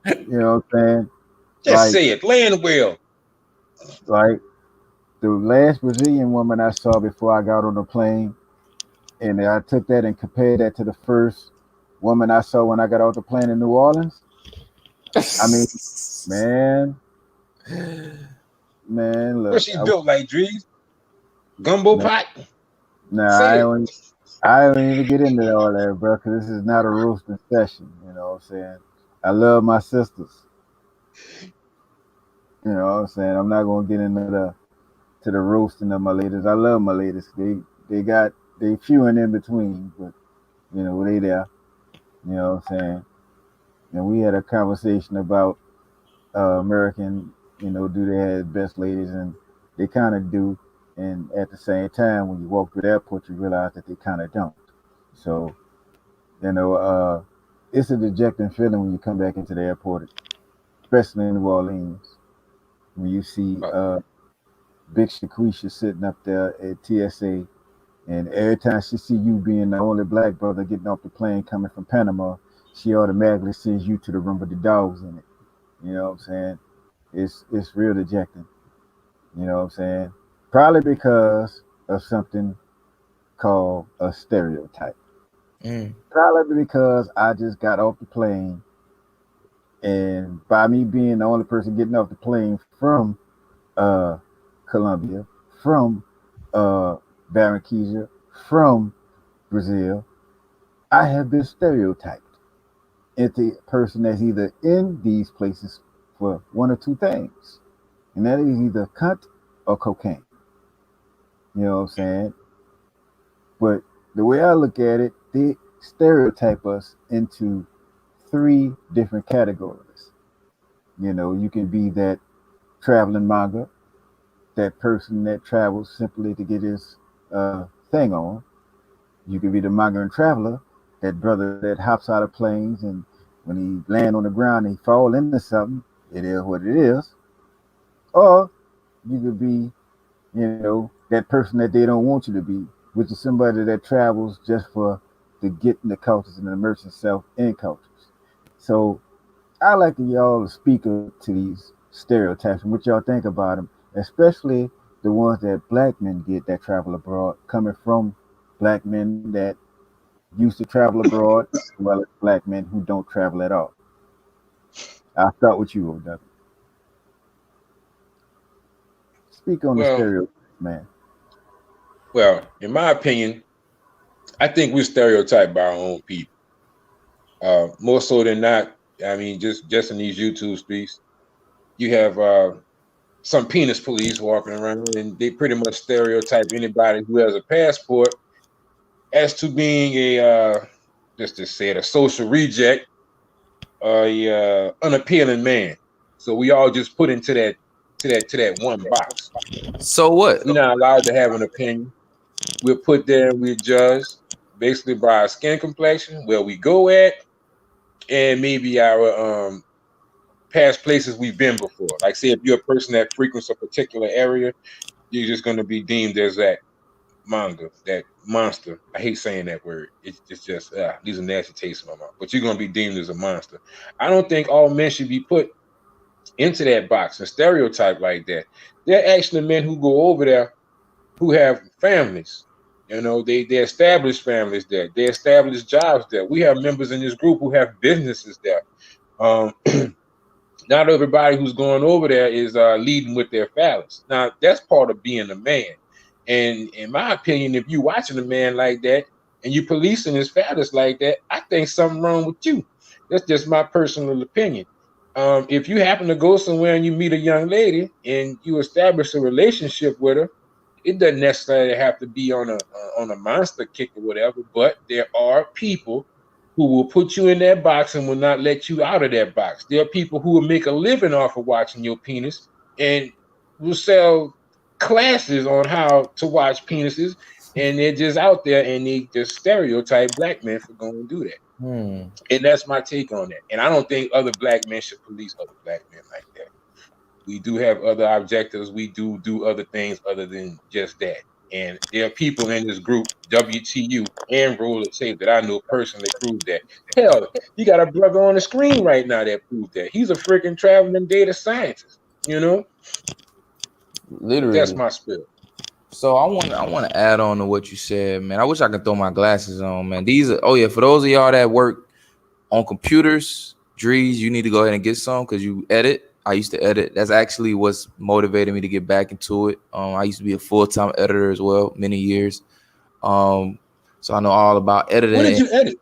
you know what I'm saying? Just Like say it. Land well. like the last Brazilian woman I saw before I got on the plane, and I took that and compared that to the first woman I saw when I got off the plane in New Orleans. I mean, man, What look, she built like Drees? Gumbo man, pot? nah, Say it. I don't even get into all that, bro, because this is not a roasting session. You know what I'm saying? I love my sisters. You know what I'm saying? I'm not gonna get into the roasting of my ladies. I love my ladies. They few and in between, but you know they there. You know what I'm saying? And we had a conversation about American. You know, do they have the best ladies? And they kind of do. And at the same time, when you walk through the airport, you realize that they kind of don't. So you know, it's a dejecting feeling when you come back into the airport, especially in New Orleans, when you see Big Shaquisha sitting up there at TSA, and every time she see you being the only black brother getting off the plane coming from Panama, she automatically sends you to the room with the dogs in it. You know what I'm saying? It's real dejecting. You know what I'm saying? Probably because of something called a stereotype. Mm. Probably because I just got off the plane, and by me being the only person getting off the plane from uh, Colombia, from Barranquilla, from Brazil, I have been stereotyped into a person that's either in these places for one or two things, and that is either cunt or cocaine. You know what I'm saying? But the way I look at it, they stereotype us into three different categories. You know, you can be that traveling manga, that person that travels simply to get his thing on. You can be the migrant traveler, that brother that hops out of planes and when he land on the ground and he fall into something, it is what it is. Or you could be, you know, that person that they don't want you to be, which is somebody that travels just for the getting the cultures and immerse itself in cultures. So I like y'all to speak to these stereotypes and what y'all think about them, especially the ones that black men get that travel abroad, coming from black men that used to travel abroad, as well as black men who don't travel at all. I'll start with you, OW. Speak on the Well, stereotypes, man. well, in my opinion, I think we're stereotyped by our own people. More so than not. I mean, just in these YouTube streets, you have some penis police walking around, and they pretty much stereotype anybody who has a passport as to being a just to say it, a social reject, a unappealing man. So we all just put into that one box. So what? We're not allowed to have an opinion. We're put there and we're judged basically by our skin complexion, where we go at, and maybe our past places we've been before. Like, say, if you're a person that frequents a particular area, you're just going to be deemed as that manga, that monster. I hate saying that word. It's just these are nasty tastes in my mouth. But you're going to be deemed as a monster. I don't think all men should be put into that box and stereotype like that. There are actually men who go over there who have families. You know, they establish families there. They establish jobs there. We have members in this group who have businesses there. Not everybody who's going over there is leading with their phallus. Now, that's part of being a man. And in my opinion, if you watching a man like that and you policing his phallus like that, I think something wrong with you. That's just my personal opinion. If you happen to go somewhere and you meet a young lady and you establish a relationship with her, it doesn't necessarily have to be on a monster kick or whatever, but there are people who will put you in that box and will not let you out of that box. There are people who will make a living off of watching your penis and will sell classes on how to watch penises, and they're just out there and they just stereotype black men for going to do that. And that's my take on that. And I don't think other black men should police other black men like that. We do have other objectives. We do other things other than just that. And there are people in this group, WTU and Roller Tape, that I know personally prove that. Hell, you got a brother on the screen right now that proved that. He's a freaking traveling data scientist, you know? Literally. That's my spirit. So I want to add on to what you said, man. I wish I could throw my glasses on, man. These are, oh yeah, for those of y'all that work on computers, Drees, you need to go ahead and get some because you edit. I used to edit. That's actually what's motivated me to get back into it. I used to be a full-time editor as well, many years. So I know all about editing. What did you edit?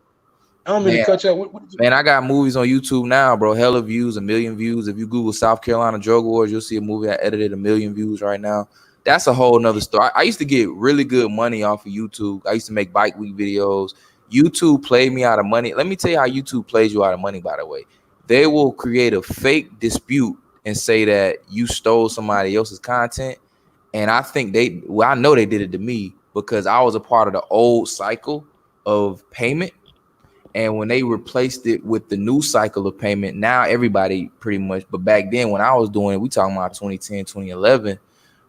I don't mean to cut you out. Man, I got movies on YouTube now, bro. Hella views, 1 million views. If you Google South Carolina Drug Wars, you'll see a movie I edited 1 million views right now. That's a whole nother story. I used to get really good money off of YouTube. I used to make bike week videos. YouTube played me out of money. Let me tell you how YouTube plays you out of money, by the way. They will create a fake dispute and say that you stole somebody else's content. And I think I know they did it to me because I was a part of the old cycle of payment. And when they replaced it with the new cycle of payment, now everybody pretty much, but back then when I was doing it, we talking about 2010, 2011,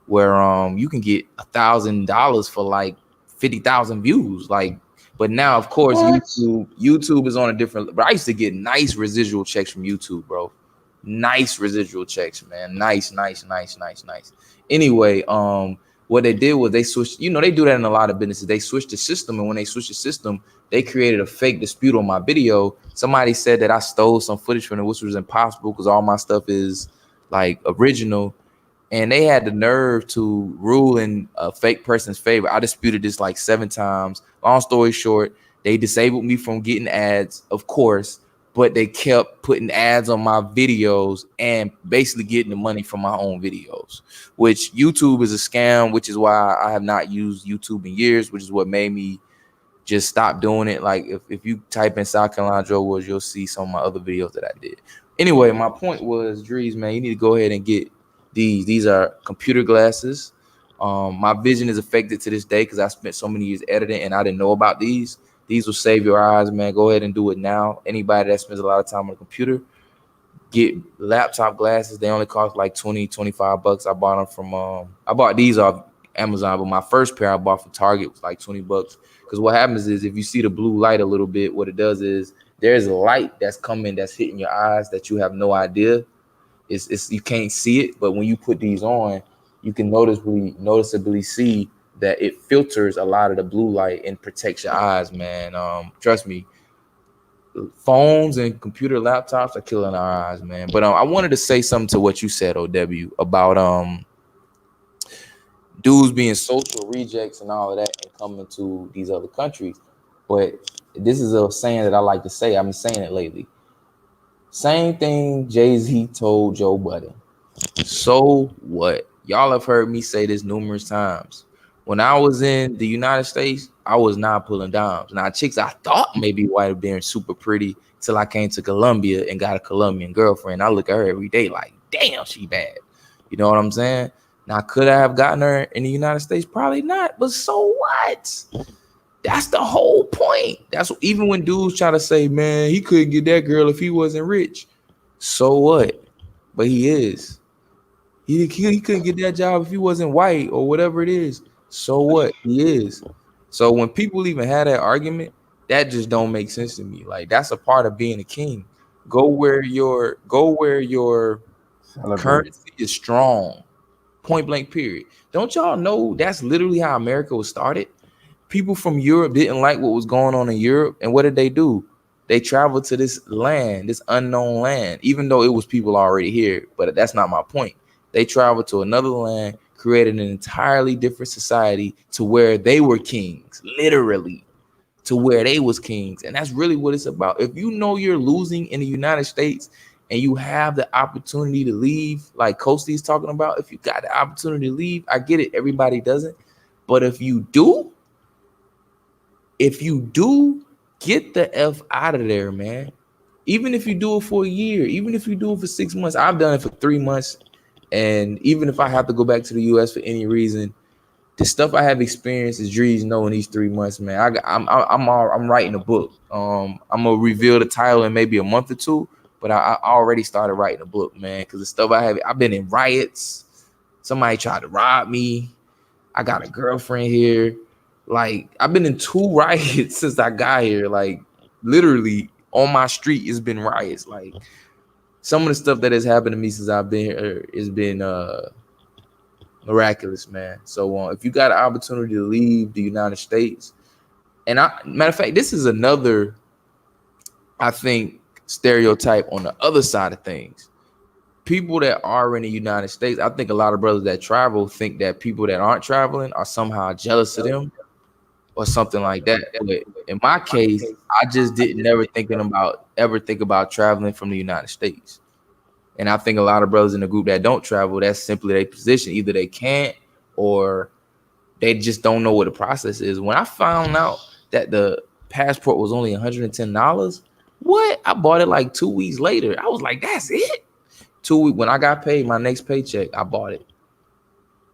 where you can get $1,000 for like 50,000 views. Like, but now of course YouTube is on a different, but I used to get nice residual checks from YouTube, bro. Nice residual checks, man. Nice. Anyway, what they did was they switched, you know, they do that in a lot of businesses. They switched the system, and when they switched the system, they created a fake dispute on my video. Somebody said that I stole some footage from it, which was impossible because all my stuff is like original. and they had the nerve to rule in a fake person's favor. I disputed this like 7 times. Long story short, they disabled me from getting ads, of course, but they kept putting ads on my videos and basically getting the money from my own videos, which YouTube is a scam, which is why I have not used YouTube in years, which is what made me just stop doing it. Like if you type in South Carolina Joe Woods, you'll see some of my other videos that I did. Anyway, my point was, Drees, man, you need to go ahead and get these. These are computer glasses. My vision is affected to this day because I spent so many years editing and I didn't know about these. These will save your eyes, man. Go ahead and do it now. Anybody that spends a lot of time on a computer, get laptop glasses. They only cost like 20, 25 bucks. I bought them from I bought these off Amazon, but my first pair I bought from Target was like 20 bucks. Because what happens is if you see the blue light a little bit, what it does is there's a light that's coming that's hitting your eyes that you have no idea. It's you can't see it, but when you put these on, you can noticeably see that it filters a lot of the blue light and protects your eyes, man. Trust me, phones and computer laptops are killing our eyes, man. But I wanted to say something to what you said, OW, about dudes being social rejects and all of that and coming to these other countries. But this is a saying that I like to say. I've been saying it lately. Same thing Jay-Z told Joe Budden. So what? Y'all have heard me say this numerous times. When I was in the United States, I was not pulling dimes. Now, chicks I thought maybe might have been super pretty till I came to Colombia and got a Colombian girlfriend. I look at her every day like, damn, she bad. You know what I'm saying? Now, could I have gotten her in the United States? Probably not. But so what? That's the whole point. That's what, even when dudes try to say, man, he couldn't get that girl if he wasn't rich. So what? But he is. He couldn't get that job if he wasn't white or whatever it is. So what? He is. So when people even have that argument, that just don't make sense to me. Like that's a part of being a king. Go where your Celebrate. currency is strong. Point blank period. Don't y'all know that's literally how America was started? People from Europe didn't like what was going on in Europe, and what did they do? They traveled to this land, this unknown land, even though it was people already here. But that's not my point. They traveled to another land, created an entirely different society to where they were kings, literally to where they was kings. And that's really what it's about. If you know you're losing in the United States and you have the opportunity to leave, like Coasty's talking about, if you got the opportunity to leave, I get it. Everybody doesn't. But if you do, get the F out of there, man. Even if you do it for a year, even if you do it for 6 months, I've done it for 3 months. And even if I have to go back to the US for any reason, the stuff I have experienced is Drees know in these 3 months, man. I'm writing a book. I'm gonna reveal the title in maybe a month or two, but I already started writing a book, man. Because the stuff I've been in riots. Somebody tried to rob me. I got a girlfriend here. Like I've been in 2 riots since I got here. Like literally on my street, it's been riots. Like some of the stuff that has happened to me since I've been here has been miraculous, man. So if you got an opportunity to leave the United States, and matter of fact, this is another, I think, stereotype on the other side of things. People that are in the United States, I think a lot of brothers that travel think that people that aren't traveling are somehow jealous of them or something like that. But in my case, I just didn't ever think about traveling from the United States. And I think a lot of brothers in the group that don't travel, that's simply their position. Either they can't or they just don't know what the process is. When I found out that the passport was only $110, what? I bought it like 2 weeks later. I was like, that's it? 2 weeks. When I got paid my next paycheck, I bought it.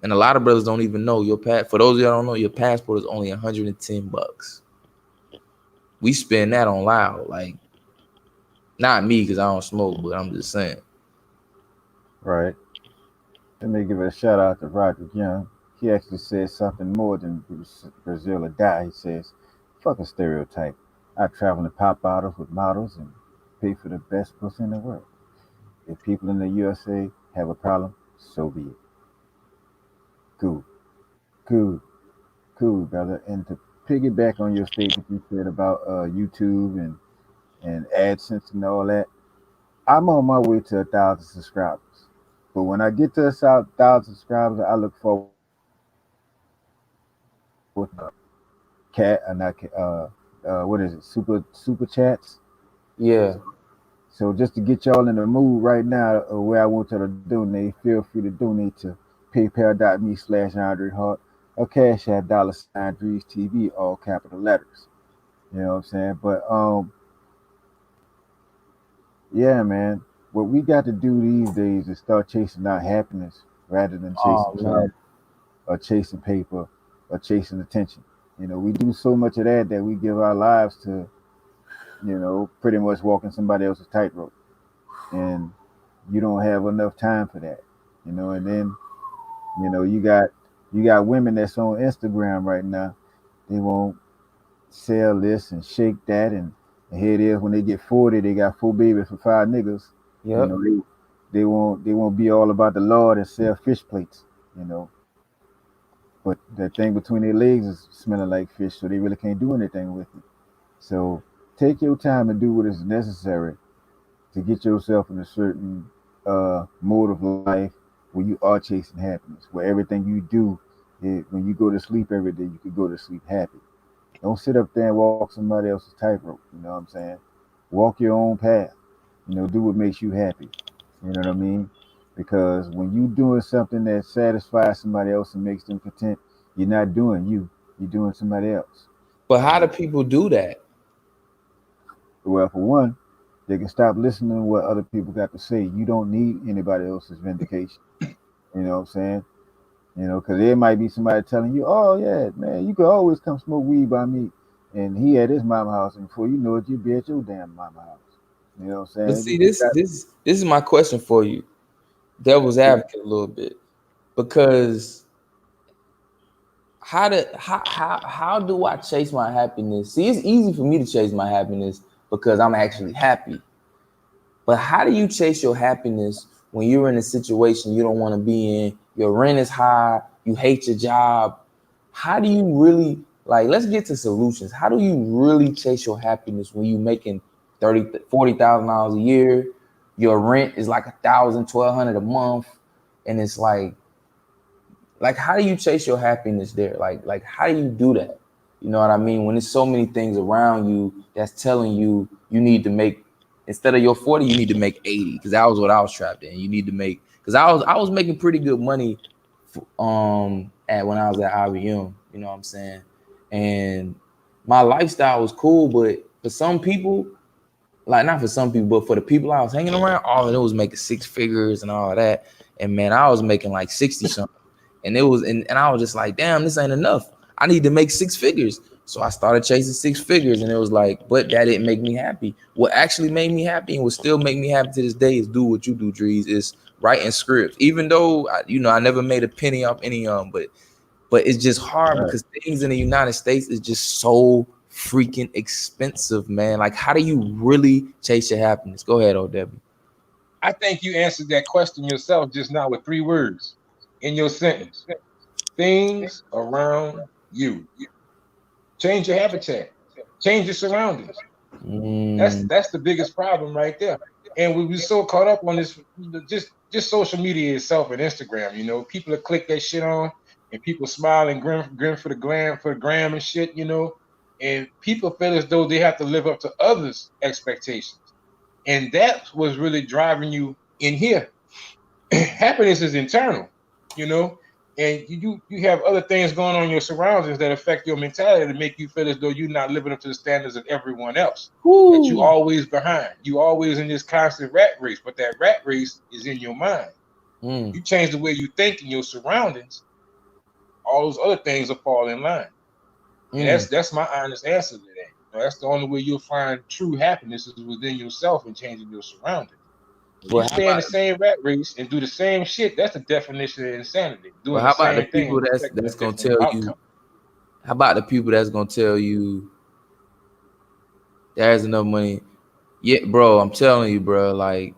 And a lot of brothers don't even know for those of y'all don't know, your passport is only $110. We spend that on loud. Like, not me because I don't smoke, but I'm just saying. Right. Let me give a shout out to Roger Young. He actually said something more than Brazil or die. He says, fuck a stereotype. I travel in pop bottles with models and pay for the best pussy in the world. If people in the USA have a problem, so be it. Cool. Cool. Cool, brother. And to piggyback on your statement you said about YouTube and AdSense and all that, I'm on my way to 1,000 subscribers. But when I get to 1,000 subscribers, I look forward cat and what is it? Super chats. Yeah. So just to get y'all in the mood right now, where I want y'all to donate, feel free to donate to paypal.me/Andre Hart or Cash App $DREEZTV, all capital letters. You know what I'm saying? But yeah, man. What we got to do these days is start chasing our happiness rather than chasing Oh clout man. or chasing paper or chasing attention. You know, we do so much of that we give our lives to, pretty much walking somebody else's tightrope. And you don't have enough time for that. And then, you got women that's on Instagram right now. They won't sell this and shake that and here it is when they get 40, they got 4 babies for 5 niggas. You Yep. know, they won't be all about the Lord and sell fish plates, you know. But that thing between their legs is smelling like fish, so they really can't do anything with it. So take your time and do what is necessary to get yourself in a certain mode of life where you are chasing happiness, where everything you do, when you go to sleep every day, you can go to sleep happy. Don't sit up there and walk somebody else's tightrope. You know what I'm saying? Walk your own path. Do what makes you happy. You know what I mean? Because when you doing something that satisfies somebody else and makes them content, you're not doing you. You're doing somebody else. But how do people do that? Well, for one, they can stop listening to what other people got to say. You don't need anybody else's vindication. You know what I'm saying? Because there might be somebody telling you, "Oh yeah, man, you could always come smoke weed by me," and he at his mama house, and before you know it, you be at your damn mama house. You know what I'm But saying? see, this is my question for you, devil's advocate a little bit, because how do I chase my happiness? See, it's easy for me to chase my happiness because I'm actually happy. But how do you chase your happiness when you're in a situation you don't want to be in? Your rent is high, you hate your job. How do you really, like, let's get to solutions. How do you really chase your happiness when you making $40,000 a year? Your rent is like 1,000, 1,200 a month, and it's like how do you chase your happiness there? Like how do you do that? You know what I mean? When there's so many things around you that's telling you you need to make, instead of your 40, you need to make 80, because that was what I was trapped in. You need to make, because I was making pretty good money at when I was at IBM, you know what I'm saying? And my lifestyle was cool, but for some people, like not for some people, but for the people I was hanging around, all of it was making 6 figures and all of that. And man, I was making like 60 something. And it was, and I was just like, damn, this ain't enough. I need to make 6 figures. So I started chasing 6 figures, and it was like, but that didn't make me happy. What actually made me happy and will still make me happy to this day is do what you do, Drees, is writing scripts. Even though I never made a penny off any but it's just hard Right. because things in the United States is just so freaking expensive, man. Like, how do you really chase your happiness? Go ahead, old Debbie. I think you answered that question yourself just now with 3 words in your sentence. Things around you. Change your habitat. Change your surroundings. That's the biggest problem right there. And we so caught up on this, just social media itself and Instagram. People that click that shit on, and people smile and grin for the gram and shit. And people feel as though they have to live up to others' expectations, and that was really driving you in here. Happiness is internal, you know, and you have other things going on in your surroundings that affect your mentality to make you feel as though you're not living up to the standards of everyone else. That you Woo. always behind. You always in this constant rat race, but that rat race is in your mind. Mm. You change the way you think in your surroundings, all those other things will fall in line. And that's my honest answer to that. That's the only way you'll find true happiness is within yourself and changing your surroundings. If you But how stay in about the same rat race and do the same shit, that's the definition of insanity. but Doing the how about the same thing people and expecting a that's gonna different tell you? outcome. How about the people that's gonna tell you there's enough money? Yeah, bro, I'm telling you, bro. Like,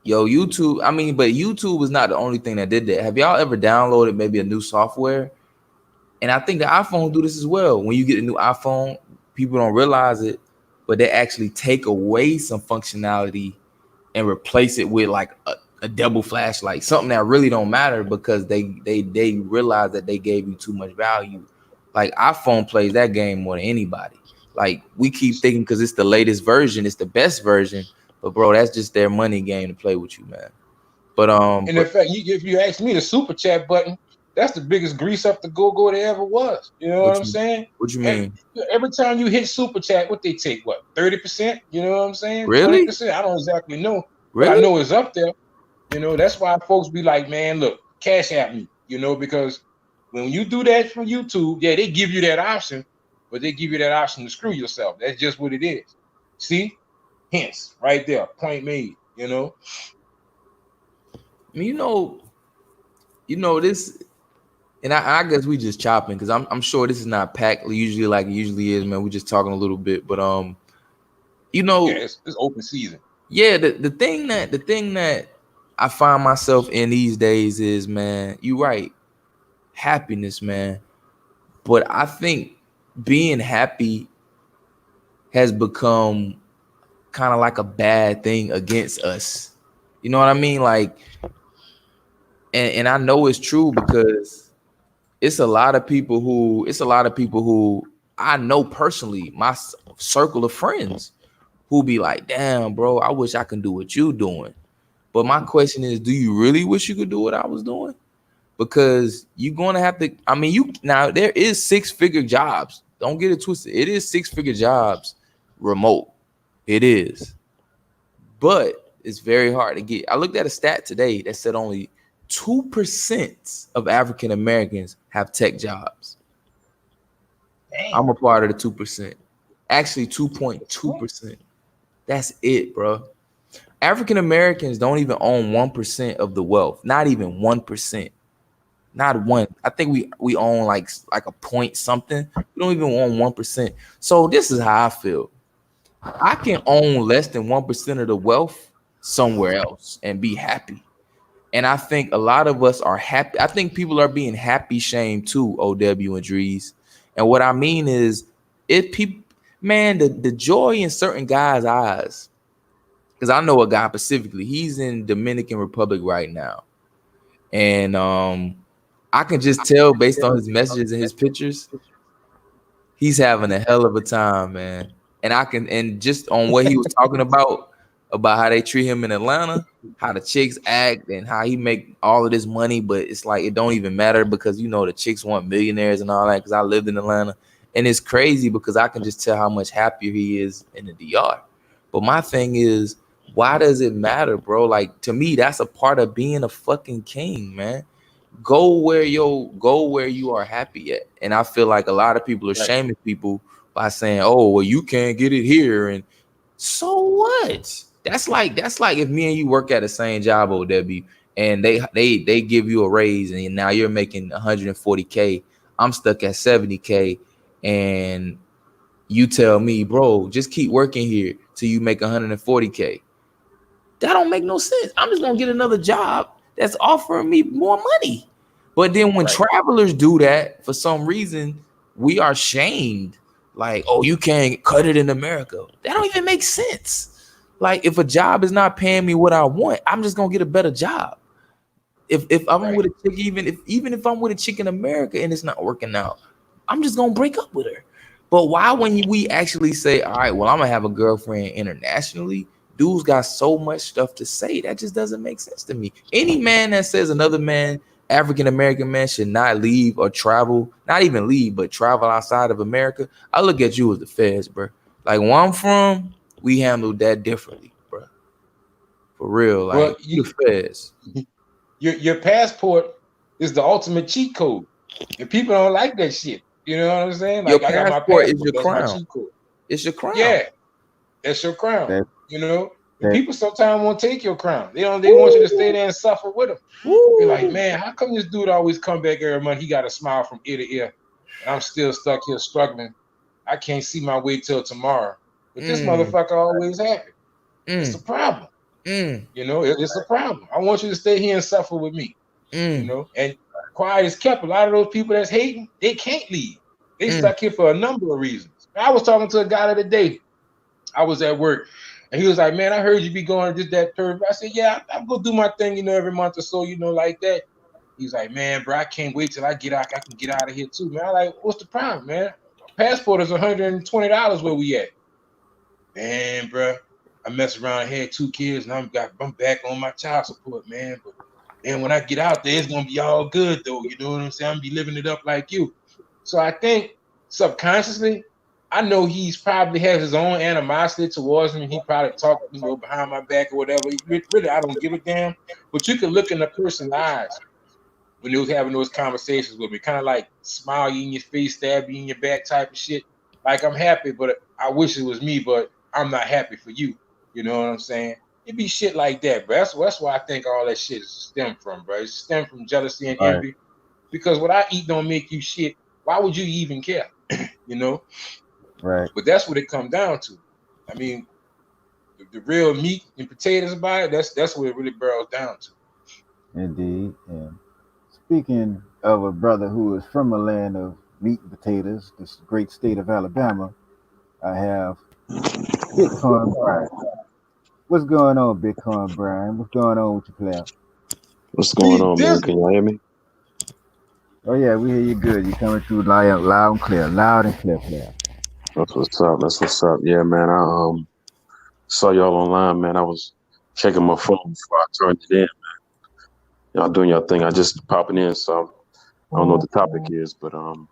YouTube. I mean, but YouTube is not the only thing that did that. Have y'all ever downloaded maybe a new software? And I think the iPhone do this as well. When you get a new iPhone, people don't realize it, but they actually take away some functionality and replace it with like a double flashlight, something that really don't matter because they realize that they gave you too much value. Like iPhone plays that game more than anybody. Like we keep thinking because it's the latest version, it's the best version, but bro, that's just their money game to play with you, man. But and in fact, if you ask me, the super chat button, that's the biggest grease up the go-go there ever was. You know what I'm saying? What you mean? Every time you hit super chat, what they take, what, 30%? You know what I'm saying? Really? 20%? I don't exactly know. Really? But I know it's up there. You know, that's why folks be like, man, look, cash at me, you know, because when you do that from YouTube, yeah, they give you that option, but they give you that option to screw yourself. That's just what it is. See? Hence, right there, point made, you know. You know this, and I guess we just chopping because I'm sure this is not packed usually like it usually is, man. We just talking a little bit, but you know, yeah, it's open season. Yeah, the thing that I find myself in these days is, man, you right, happiness, man. But I think being happy has become kind of like a bad thing against us. You know what I mean? Like, and I know it's true because it's a lot of people who I know personally, my circle of friends who be like, damn, bro, I wish I can do what you doing. But my question is, do you really wish you could do what I was doing? Because you're going to have to, I mean, now there is 6-figure jobs. Don't get it twisted. It is 6-figure jobs remote. It is. But it's very hard to get. I looked at a stat today that said only 2% of African Americans have tech jobs. Dang. I'm a part of the 2%. Actually, 2.2%. That's it, bro. African Americans don't even own 1% of the wealth. Not even 1%. Not one. I think we own like a point something. We don't even own 1%. So this is how I feel. I can own less than 1% of the wealth somewhere else and be happy. And I think a lot of us are happy. I think people are being happy shamed too, OW and Drees. And what I mean is, if people, man, the joy in certain guys' eyes, because I know a guy specifically, he's in Dominican Republic right now. And I can just tell based on his messages and his pictures, he's having a hell of a time, man. And just on what he was talking about how they treat him in Atlanta, how the chicks act and how he make all of this money, but it's like it don't even matter because you know the chicks want millionaires and all that. Because I lived in Atlanta, and it's crazy because I can just tell how much happier he is in the DR. But my thing is, why does it matter, bro? Like, to me, that's a part of being a fucking king, man. Go where you are happy at. And I feel like a lot of people are shaming people by saying, oh, well, you can't get it here. And so what? That's like if me and you work at the same job, OW, and they give you a raise and now you're making 140K. I'm stuck at 70K, and you tell me, bro, just keep working here till you make 140K. That don't make no sense. I'm just gonna get another job that's offering me more money. But then when travelers do that, for some reason, we are shamed. Like, oh, you can't cut it in America. That don't even make sense. Like, if a job is not paying me what I want, I'm just gonna get a better job. If I'm with a chick, even if I'm with a chick in America and it's not working out, I'm just gonna break up with her. But why, when we actually say, all right, well, I'm gonna have a girlfriend internationally, dudes got so much stuff to say that just doesn't make sense to me. Any man that says another man, African American man, should not leave or travel, not even leave, but travel outside of America, I look at you as the feds, bro. Like, where I'm from, we handle that differently, bro. For real, like, well, you the feds. Your passport is the ultimate cheat code, and people don't like that shit. You know what I'm saying? Like, your passport is your crown. It's your crown. Yeah, that's your crown. You know, and people sometimes won't take your crown. They want you to stay there and suffer with them. Be like, man, how come this dude always come back every month? He got a smile from ear to ear, and I'm still stuck here struggling. I can't see my way till tomorrow. But this motherfucker always happy. It's a problem. You know, it's a problem. I want you to stay here and suffer with me. You know, and quiet is kept. A lot of those people that's hating, they can't leave. They stuck here for a number of reasons. I was talking to a guy the other day. I was at work, And he was like, man, I heard you be going to that third. I said, yeah, I go do my thing, every month or so, like that. He's like, man, bro, I can't wait till I get out. I can get out of here too, man. I'm like, what's the problem, man? Passport is $120 where we at. Man, bro, I messed around and had 2 kids, and I'm back on my child support, man. But then when I get out there, it's gonna be all good though. You know what I'm saying? I'm gonna be living it up like you. So I think subconsciously, I know he's probably has his own animosity towards me. He probably talked, behind my back or whatever. Really, I don't give a damn. But you can look in the person's eyes when they was having those conversations with me, kind of like smile you in your face, stab you in your back type of shit. Like, I'm happy, but I wish it was me, but I'm not happy for you. You know what I'm saying? It be shit like that, bro. That's why I think all that shit is stem from, bro. It's stem from jealousy and envy. Because what I eat don't make you shit. Why would you even care? Right. But that's what it comes down to. I mean, the real meat and potatoes about it, that's what it really boils down to. Indeed. And speaking of a brother who is from a land of meat and potatoes, this great state of Alabama, I have Bitcoin Brian. What's going on, Bitcoin Brian? What's going on with your player? What's going on, man? Can you hear me? Oh yeah, we hear you good. You coming through loud and clear, player. That's what's up. That's what's up. Yeah, man. I saw y'all online, man. I was checking my phone before I turned it in, man. Y'all doing your thing. I just popping in, so I don't know what the topic is, but how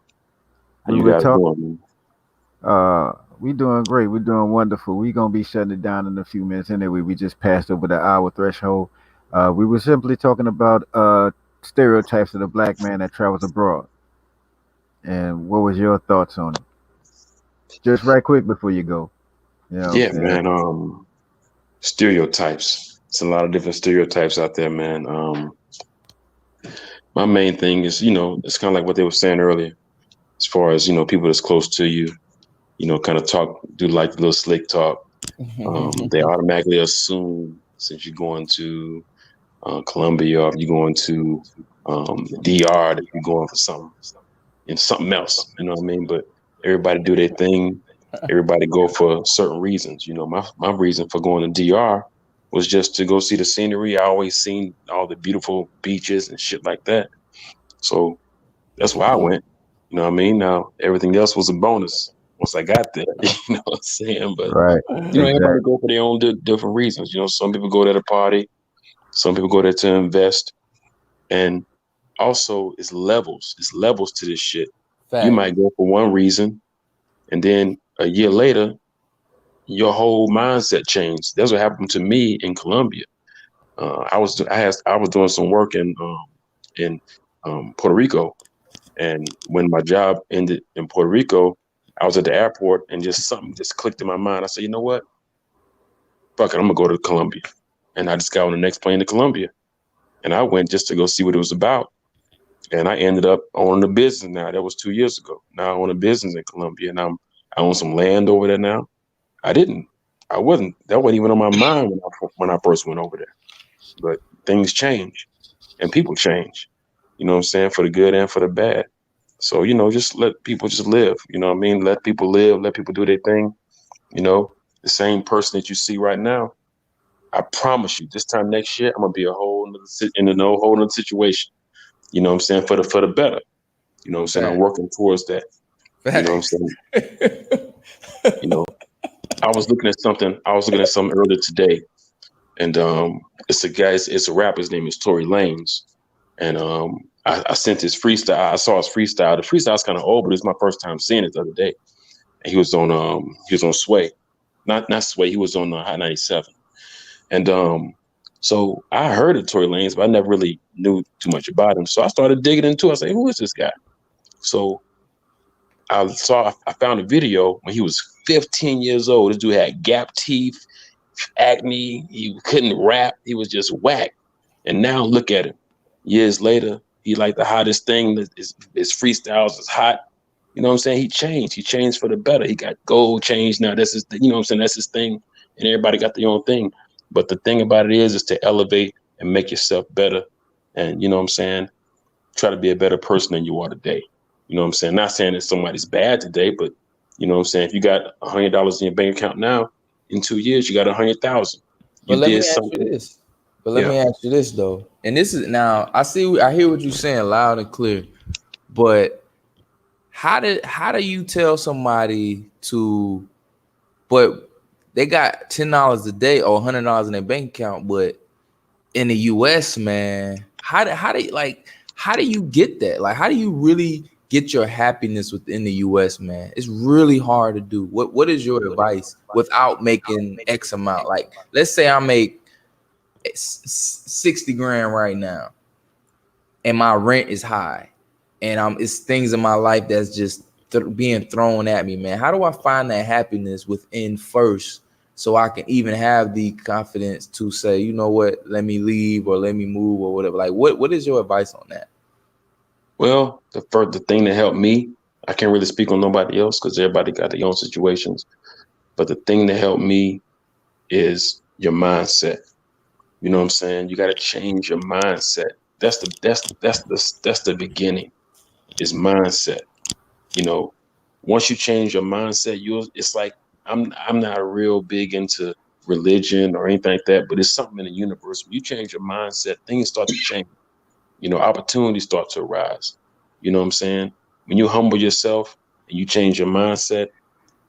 you guys doing? We doing great. We're doing wonderful. We're gonna be shutting it down in a few minutes anyway. We just passed over the hour threshold. We were simply talking about stereotypes of the black man that travels abroad. And what was your thoughts on it? Just right quick before you go. Yeah, man. Stereotypes. It's a lot of different stereotypes out there, man. My main thing is, it's kind of like what they were saying earlier, as far as, people that's close to you, kind of do like the little slick talk. They automatically assume, since you're going to Colombia, or if you're going to DR, that you're going for something else, you know what I mean? But everybody do their thing. Everybody go for certain reasons. My reason for going to DR was just to go see the scenery. I always seen all the beautiful beaches and shit like that. So that's why I went. You know what I mean? Now, everything else was a bonus once I got there. You know what I'm saying? But, everybody go for their own different reasons. Some people go there to party. Some people go there to invest. And also, it's levels. It's levels to this shit. Fact. You might go for one reason, and then a year later, your whole mindset changed. That's what happened to me in Colombia. I was doing some work in Puerto Rico, and when my job ended in Puerto Rico, I was at the airport, and something just clicked in my mind. I said, you know what? Fuck it, I'm gonna go to Colombia, and I just got on the next plane to Colombia, and I went just to go see what it was about, and I ended up owning a business now. That was 2 years ago. Now I own a business in Colombia, and I own some land over there now. That wasn't even on my mind when I first went over there. But things change and people change, you know what I'm saying, for the good and for the bad. So, just let people just live, you know what I mean? Let people live, let people do their thing. The same person that you see right now, I promise you, this time next year, I'm going to be in a whole other situation. You know what I'm saying? For the better. You know what I'm saying? I'm working towards that. You know what I'm saying? I was looking at something earlier today, and it's a rapper. His name is Tory Lanez, and I sent his freestyle. I saw his freestyle. The freestyle's kind of old, but it's my first time seeing it the other day. And he was on Sway, not Sway. He was on Hot 97, and so I heard of Tory Lanez, but I never really knew too much about him. So I started digging into it. I said, who is this guy? So I found a video when he was 15 years old. This dude had gap teeth, acne. He couldn't rap. He was just whack. And now look at him. Years later, he like the hottest thing. His freestyles is hot. You know what I'm saying? He changed. He changed for the better. He got gold changed. Now that's his, you know what I'm saying? That's his thing. And everybody got their own thing. But the thing about it is to elevate and make yourself better. And you know what I'm saying? Try to be a better person than you are today. You know what I'm saying? Not saying that somebody's bad today, but you know what I'm saying? If you got $100 in your bank account now, In 2 years, you got 100,000. But You let me did ask you something. this. But let me ask you this though. And this is now I hear what you're saying loud and clear. But how do you tell somebody to, but they got $10 a day or $100 in their bank account, but in the US, man, how do you get that? Like, how do you really get your happiness within the US, man? It's really hard to do. What is your advice without making X amount? Like, let's say I make 60 grand right now and my rent is high and it's things in my life that's just being thrown at me, man. How do I find that happiness within first so I can even have the confidence to say, you know what, let me leave or let me move or whatever? Like, what is your advice on that? Well, the thing that helped me, I can't really speak on nobody else because everybody got their own situations. But the thing that helped me is your mindset. You know what I'm saying? You got to change your mindset. That's the beginning. Is mindset. You know, once you change your mindset, it's like I'm not real big into religion or anything like that, but it's something in the universe. When you change your mindset, things start to change. You know, opportunities start to arise. You know what I'm saying? When you humble yourself and you change your mindset,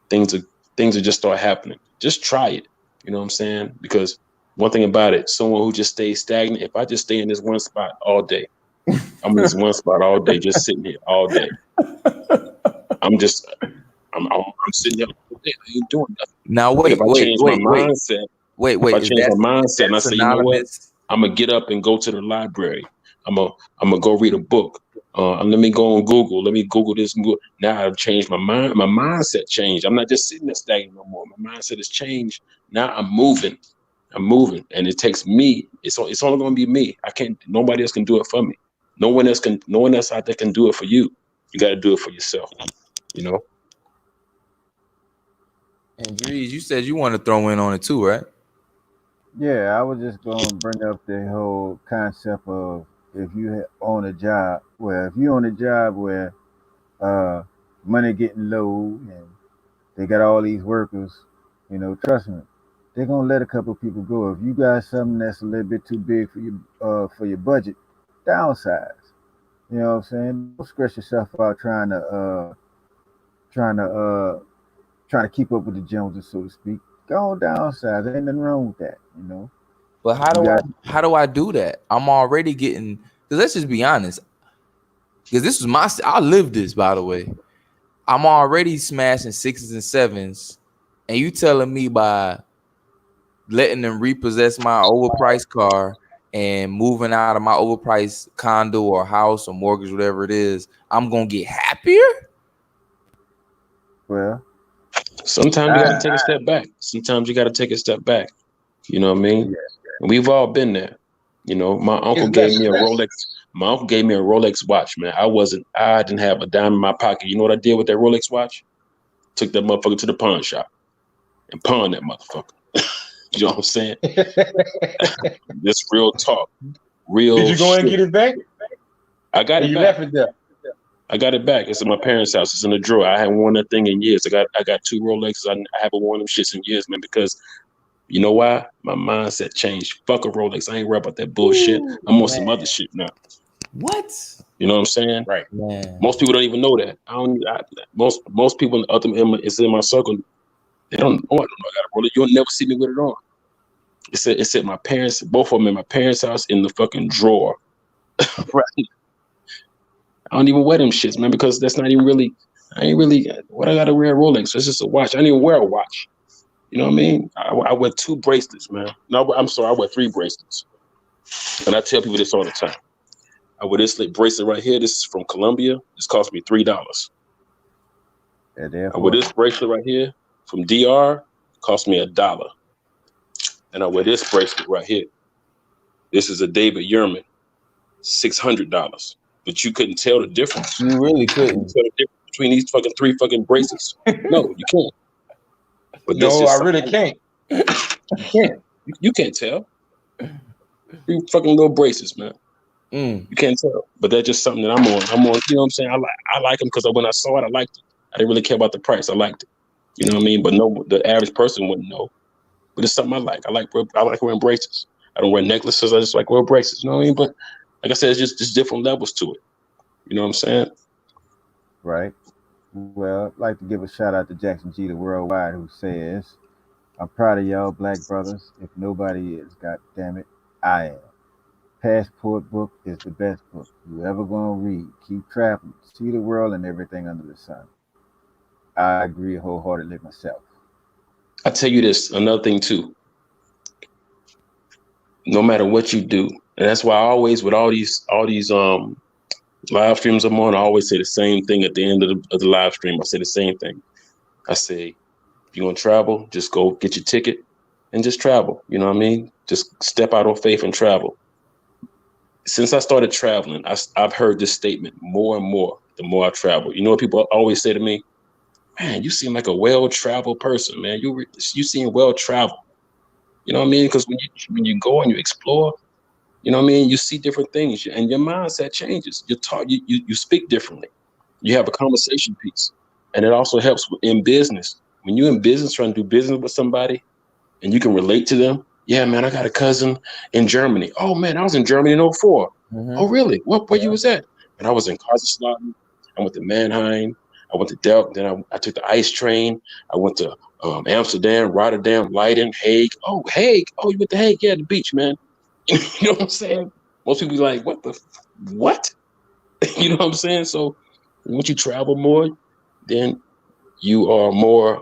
things will just start happening. Just try it. You know what I'm saying? Because one thing about it, someone who just stays stagnant, if I just stay in this one spot all day, I'm in this one spot all day, just sitting here all day. I'm sitting here all day. I ain't doing nothing. Now But if I change my mindset, if I change my mindset and I say, you know what, I'm gonna get up and go to the library. I'm gonna go read a book. Let me go on Google. Let me Google this and Google. Now I've changed my mind. My mindset changed. I'm not just sitting there stagnant no more. My mindset has changed. Now I'm moving. And it takes me. It's only gonna be me. I can't. Nobody else can do it for me. No one else out there can do it for you. You got to do it for yourself. You know. And Dreez, you said you want to throw in on it too, right? Yeah, I was just going to bring up the whole concept of if you own a job where money getting low and they got all these workers, trust me, they're gonna let a couple of people go. If you got something that's a little bit too big for your budget, downsize. You know what I'm saying? Don't stress yourself out trying to uh trying to keep up with the Joneses, so to speak. Go on downsize. There ain't nothing wrong with that, But how do I do that? I'm already getting, because let's just be honest. Because this was I lived this, by the way. I'm already smashing 6s and 7s, and you telling me by letting them repossess my overpriced car and moving out of my overpriced condo or house or mortgage, whatever it is, I'm gonna get happier? Well, sometimes you gotta take a step back. You know what I mean? And we've all been there. You know, my uncle gave me a Rolex. My uncle gave me a Rolex watch, man. I didn't have a dime in my pocket. You know what I did with that Rolex watch? Took that motherfucker to the pawn shop and pawned that motherfucker. You know what I'm saying? This real talk. Did you go and get it back? I got it back. You left it there. I got it back. It's in my parents' house. It's in the drawer. I haven't worn that thing in years. I got 2 Rolexes. I haven't worn them shits in years, man, because you know why? My mindset changed. Fuck a Rolex. I ain't worried about that bullshit. I'm on some other shit now. What? You know what I'm saying? Right. Man. Most people don't even know that. Most people it's in my circle. They don't know I got a Rolex. You'll never see me with it on. It's at my parents, both of them in my parents' house in the fucking drawer. Right. I don't even wear them shits, man, because that's not even really. I ain't really. What I gotta wear a Rolex? It's just a watch. I didn't even wear a watch. You know what I mean? I wear 2 bracelets, man. No, I'm sorry. I wear 3 bracelets. And I tell people this all the time. I wear this bracelet right here. This is from Colombia. This cost me $3. I wear this bracelet right here from DR. Cost me $1. And I wear this bracelet right here. This is a David Yurman, $600. But you couldn't tell the difference. You really couldn't tell the difference between these 3 bracelets. No, you can't. But no, I really can't. You can't tell. 3 fucking little bracelets, man. You can't tell. But that's just something that I'm on. You know what I'm saying? I like them because when I saw it, I liked it. I didn't really care about the price. I liked it. You know what I mean? But no, the average person wouldn't know. but it's something I like. I like wearing bracelets. I don't wear necklaces. I just like wear bracelets. You know what I mean? But like I said, it's just different levels to it. You know what I'm saying? Right. Well, I'd like to give a shout out to Jackson G, the worldwide, who says, "I'm proud of y'all, black brothers. If nobody is, God damn it, I am. Passport book is the best book you ever gonna read. Keep traveling, see the world and everything under the sun." I agree wholeheartedly myself. I tell you this, another thing too. No matter what you do, and that's why I always with all these live streams I'm on, I always say the same thing at the end of the live stream. I say the same thing. I say, if you're gonna travel, just go get your ticket and just travel. You know what I mean? Just step out on faith and travel. Since I started traveling, I've heard this statement more and more the more I travel. You know what people always say to me? Man, you seem like a well-traveled person, man. You seem well-traveled. You know what I mean? Because when you go and you explore, you know what I mean? You see different things and your mindset changes. You speak differently. You have a conversation piece. And it also helps in business. When you're in business, trying to do business with somebody and you can relate to them. Yeah, man, I got a cousin in Germany. Oh, man, I was in Germany in 2004. Oh, really? Where you was at? And I was in Kazakhstan. I went to Mannheim. I went to Delft. Then I took the ice train. I went to Amsterdam, Rotterdam, Leiden, Hague. Oh, Hague. Oh, you went to Hague? Yeah, the beach, man. You know what I'm saying? Most people be like, what? You know what I'm saying? So once you travel more, then you are more,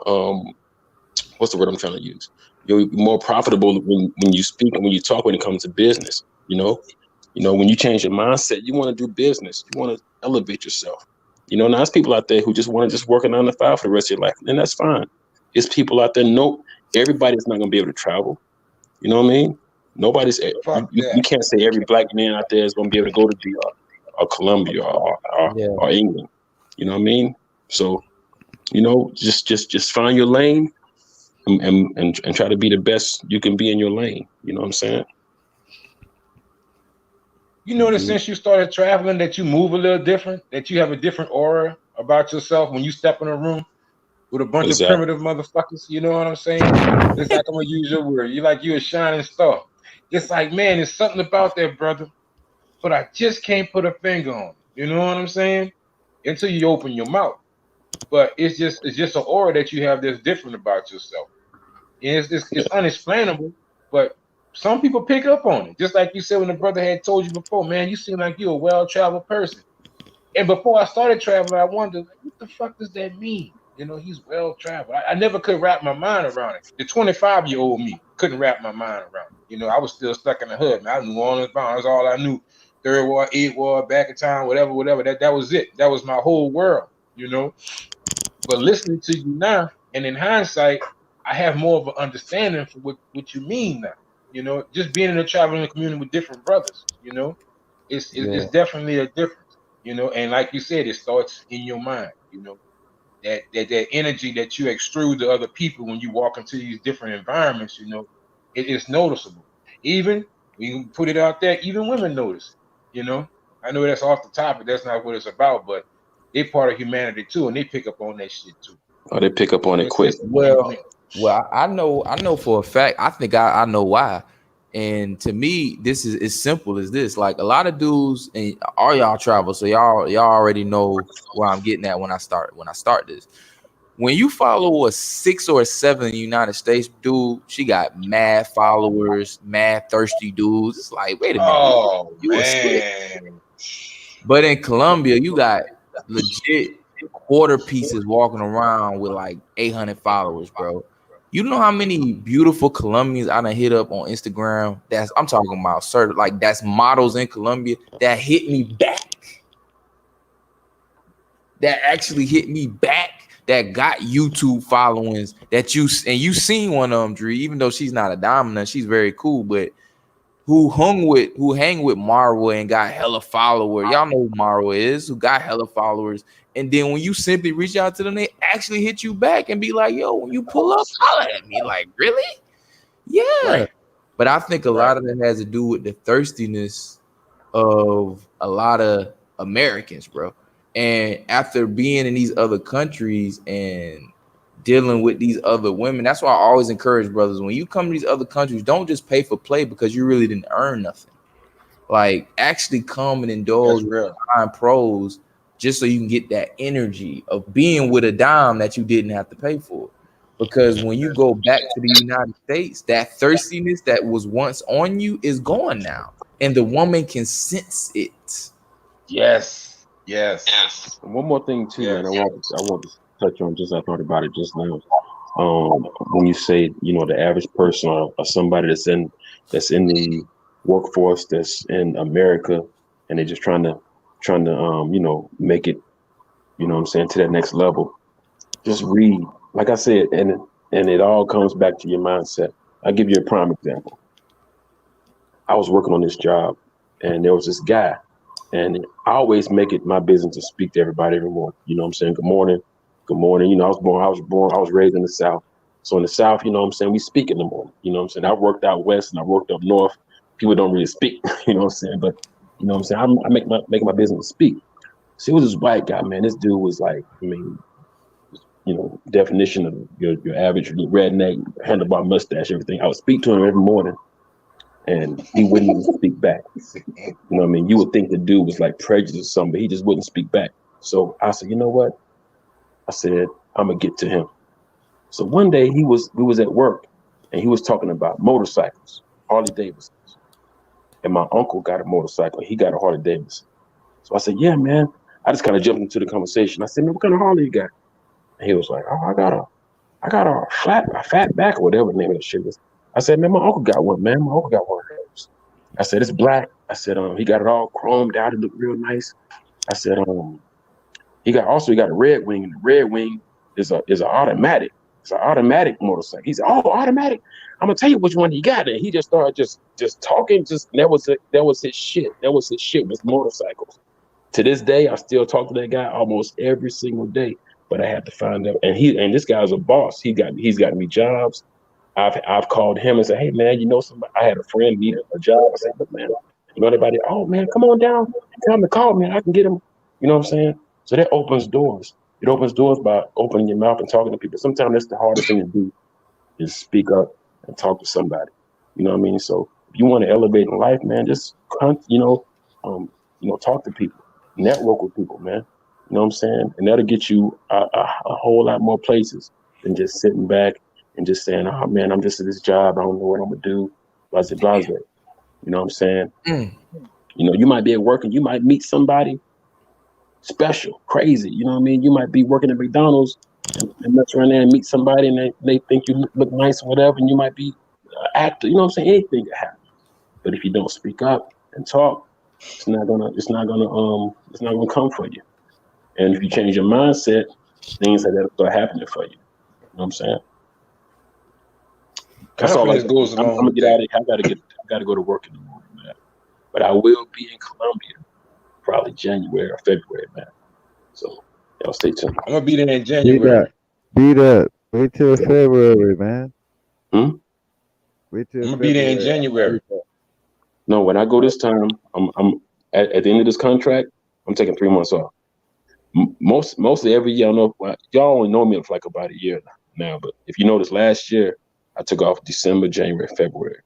what's the word I'm trying to use? You're more profitable when you speak and when you talk when it comes to business. You know, when you change your mindset, you want to do business. You want to elevate yourself. You know, now there's people out there who just want to just work a 9 to 5 for the rest of your life. And that's fine. It's people out there. No, everybody's not going to be able to travel. You know what I mean? Nobody's, Fuck you that. can't say every black man out there is going to be able to go to DR or Colombia or England. You know what I mean? So, you know, just find your lane and try to be the best you can be in your lane. You know what I'm saying? You notice since you started traveling that you move a little different, that you have a different aura about yourself when you step in a room with a bunch of Exactly. primitive motherfuckers. You know what I'm saying? It's like, I'm gonna use your word. You a shining star. It's like, man, there's something about that, brother, but I just can't put a finger on it. You know what I'm saying? Until you open your mouth. But it's just an aura that you have that's different about yourself. And it's unexplainable, but some people pick up on it. Just like you said when the brother had told you before, man, you seem like you're a well-traveled person. And before I started traveling, I wondered, like, what the fuck does that mean? You know, he's well-traveled. I never could wrap my mind around it. The 25-year-old me couldn't wrap my mind around it. You know, I was still stuck in the hood, man. I knew all this bound. That's all I knew. Third Ward, Eighth Ward, back in time, whatever. That was it. That was my whole world, you know. But listening to you now, and in hindsight, I have more of an understanding for what you mean now. You know, just being in a traveling community with different brothers, you know, it's definitely a difference, you know. And like you said, it starts in your mind, you know, that energy that you extrude to other people when you walk into these different environments, you know, it is noticeable. Even we can put it out there, even women notice it, you know. I know that's off the topic, that's not what it's about, but they part of humanity too, and they pick up on that shit too. Or they pick up on it It's quick. just Well, I know for a fact. I think I know why. And to me, this is as simple as this. Like a lot of dudes, and all y'all travel, so y'all already know where I'm getting at when I start this. When you follow a 6 or a 7 in the United States dude, she got mad followers, mad thirsty dudes. It's like, wait a minute, oh you a slick. man. But in Colombia, you got legit quarter pieces walking around with like 800 followers, bro. You know how many beautiful Colombians I done hit up on Instagram? I'm talking about certain, like that's models in Colombia that hit me back. That actually hit me back. That got YouTube followings. You seen one of them, Dree. Even though she's not a dominant, she's very cool. But who hang with Marwa and got hella followers. Y'all know who Marwa is, who got hella followers. And then when you simply reach out to them, they actually hit you back and be like, yo, when you pull up, holler at me. Like, really? Yeah. Right. But I think a lot of that has to do with the thirstiness of a lot of Americans, bro. And after being in these other countries and dealing with these other women. That's why I always encourage brothers, when you come to these other countries, don't just pay for play because you really didn't earn nothing. Like, actually come and indulge with fine pros just so you can get that energy of being with a dime that you didn't have to pay for. Because when you go back to the United States, that thirstiness that was once on you is gone now, and the woman can sense it. Yes. And one more thing too, man. I want to touch on, just I thought about it just now. When you say, the average person or somebody that's in the workforce, that's in America, and they're just trying to make it, what I'm saying, to that next level. Just read, like I said, and it all comes back to your mindset. I'll give you a prime example. I was working on this job, and there was this guy, and I always make it my business to speak to everybody every morning. You know what I'm saying? Good morning. Good morning. I was raised in the South. So in the South, we speak in the morning. You know what I'm saying? I worked out west and I worked up north. People don't really speak, you know what I'm saying? But I make my business to speak. So it was this white guy, man. This dude was like, definition of your average redneck, handlebar mustache, everything. I would speak to him every morning, and he wouldn't even speak back. You know what I mean? You would think the dude was like prejudiced or something, but he just wouldn't speak back. So I said, you know what? I said, I'm gonna get to him. So one day we was at work, and he was talking about motorcycles, Harley Davidsons. And my uncle got a motorcycle. He got a Harley Davidson. So I said, yeah, man. I just kind of jumped into the conversation. I said, man, what kind of Harley you got? And he was like, oh, I got a fat back or whatever the name of that shit is. I said, man, my uncle got one, man. My uncle got one of those. I said, it's black. I said, he got it all chromed out. It looked real nice. I said, he got a red wing, and the red wing is an automatic. It's an automatic motorcycle. He said, oh, automatic. I'm gonna tell you which one he got. And he just started just talking. That was his shit. That was his shit, was motorcycles. To this day, I still talk to that guy almost every single day. But I had to find out. And this guy's a boss. He's got me jobs. I've called him and said, hey man, somebody. I had a friend need a job. I said, but man, anybody? Oh man, come on down. Tell him to call me. I can get him. You know what I'm saying? So that opens doors. It opens doors by opening your mouth and talking to people. Sometimes that's the hardest thing to do, is speak up and talk to somebody. You know what I mean? So if you want to elevate in life, man, just talk to people, network with people, man. You know what I'm saying? And that'll get you a whole lot more places than just sitting back and just saying, oh man, I'm just at this job. I don't know what I'm gonna do. Blase, blase. You know what I'm saying? You might be at work and you might meet somebody special, crazy. You know what I mean? You might be working at McDonald's and mess around there and meet somebody and they think you look nice or whatever, and you might be an actor. You know what I'm saying? Anything can happen. But if you don't speak up and talk, it's not gonna come for you. And if you change your mindset, things like that start happening for you. You know what I'm saying? That's all. I'm gonna get out of here. I gotta go to work in the morning, man. But I will be in Colombia probably January or February, man. So y'all stay tuned. I'm gonna be there in January. Beat up. Wait till February, man. Wait till I'm gonna be there in January. No, when I go this time, I'm at the end of this contract, I'm taking 3 months off. Mostly every year, I don't know, y'all only know me for like about a year now, but if you notice, last year I took off December, January, February.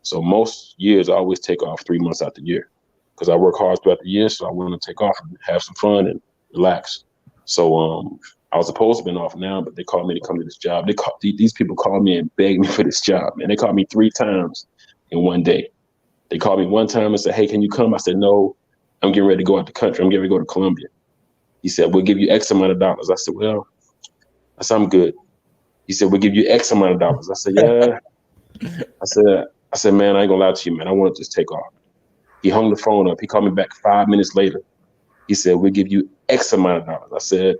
So most years I always take off 3 months out the year because I work hard throughout the year. So I want to take off and have some fun and relax. So I was supposed to have been off now, but they called me to come to this job. These people called me and begged me for this job, and they called me 3 times in one day. They called me one time and said, hey, can you come? I said, no, I'm getting ready to go out the country. I'm getting ready to go to Colombia. He said, we'll give you X amount of dollars. I said, well, I'm good. He said, we'll give you X amount of dollars. I said, yeah. I said, man, I ain't gonna lie to you, man. I want to just take off. He hung the phone up. He called me back 5 minutes later. He said, we'll give you X amount of dollars. I said,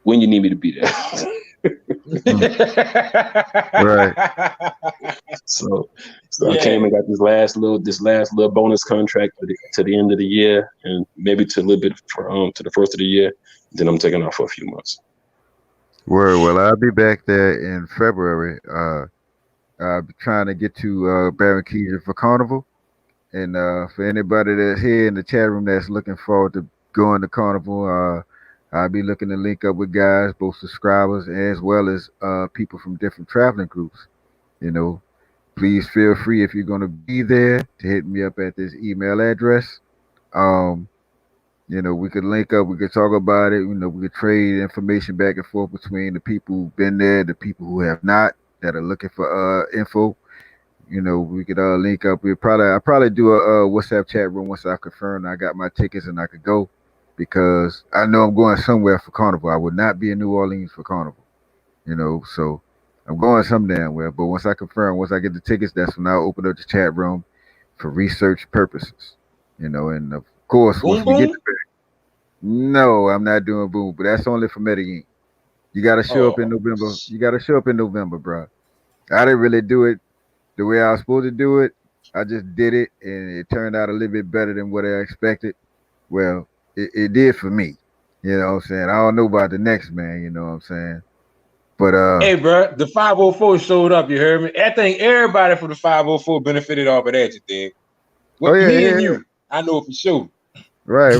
when you need me to be there. Right. So I came and got this last little bonus contract to the end of the year, and maybe to a little bit to the first of the year. Then I'm taking off for a few months. Word. Well, I'll be back there in February. I'm trying to get to Barranquilla for Carnival, and for anybody that's here in the chat room that's looking forward to going to Carnival, I'll be looking to link up with guys, both subscribers as well as people from different traveling groups. You know, please feel free if you're gonna be there to hit me up at this email address. Um, we could link up, we could talk about it. We could trade information back and forth between the people who've been there, the people who have not, that are looking for info. We could link up. I probably do a WhatsApp chat room once I confirm I got my tickets and I could go, because I know I'm going somewhere for Carnival. I would not be in New Orleans for Carnival. So I'm going some damn well. But once I get the tickets, that's when I'll open up the chat room for research purposes. And of course, once Boom we get boom. to no, I'm not doing boom, but that's only for Medellin. You got to show up in Oh, November. You got to show up in November, bro. I didn't really do it the way I was supposed to do it. I just did it, and it turned out a little bit better than what I expected. Well, it did for me. You know what I'm saying? I don't know about the next man. You know what I'm saying? But hey, bro, the 504 showed up. You heard me? I think everybody from the 504 benefited off of that, you think? oh What yeah, me yeah, and yeah. you, I know for sure. Right.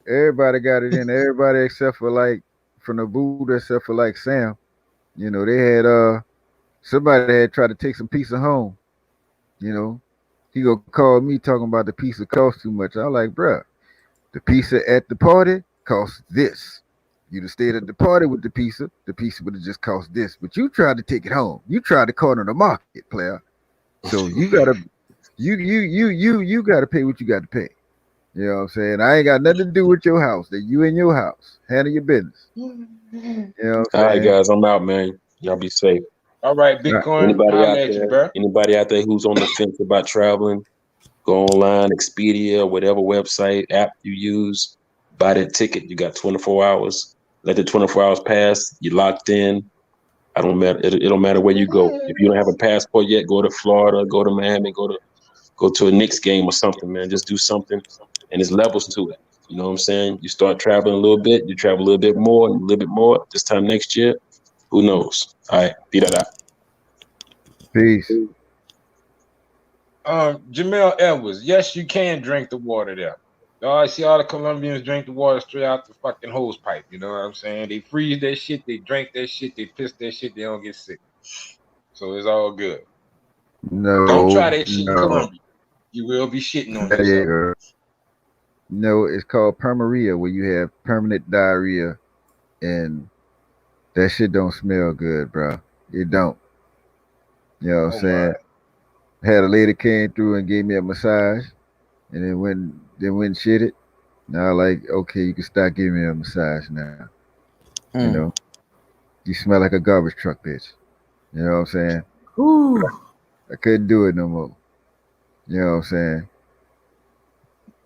Everybody got it in. Everybody except for like from the Buddha, except for like Sam. They had somebody had tried to take some pizza home. You know, he gonna call me talking about the pizza cost too much. I was like, bruh, the pizza at the party costs this. You'd have stayed at the party with the pizza would have just cost this. But you tried to take it home. You tried to corner the market, player. So you gotta you gotta pay what you gotta pay. You know what I'm saying? I ain't got nothing to do with your house. That you in your house. Handle your business. You know what All I'm right, saying? guys, I'm out, man. Y'all be safe. All right, Right. Bitcoin, Anybody holla out at you, there? bro. Anybody out there who's on the fence about traveling? Go online, Expedia, whatever website app you use. Buy that ticket. You got 24 hours. Let the 24 hours pass. You're locked in. I don't matter. It don't matter where you go. If you don't have a passport yet, go to Florida, go to Miami, go to a Knicks game or something, man. Just do something, and there's levels to it. You know what I'm saying? You start traveling a little bit, you travel a little bit more, and a little bit more. This time next year, who knows? All right, be that out. Peace. Jamel Edwards, yes, you can drink the water there. Oh, I see all the Colombians drink the water straight out the fucking hose pipe. You know what I'm saying? They freeze that shit, they drink that shit, they piss that shit, they don't get sick. So it's all good. Don't try No, that shit in no. Colombia. You will be shitting on There you yourself. go. No, it's called permaria, where you have permanent diarrhea, and that shit don't smell good, bro. It don't. You know what I'm Oh my. saying? Had a lady came through and gave me a massage, and then went and shit it. Now like, okay, you can start giving me a massage now. You know, you smell like a garbage truck, bitch. You know what I'm saying? Whew. I couldn't do it no more. You know what I'm saying?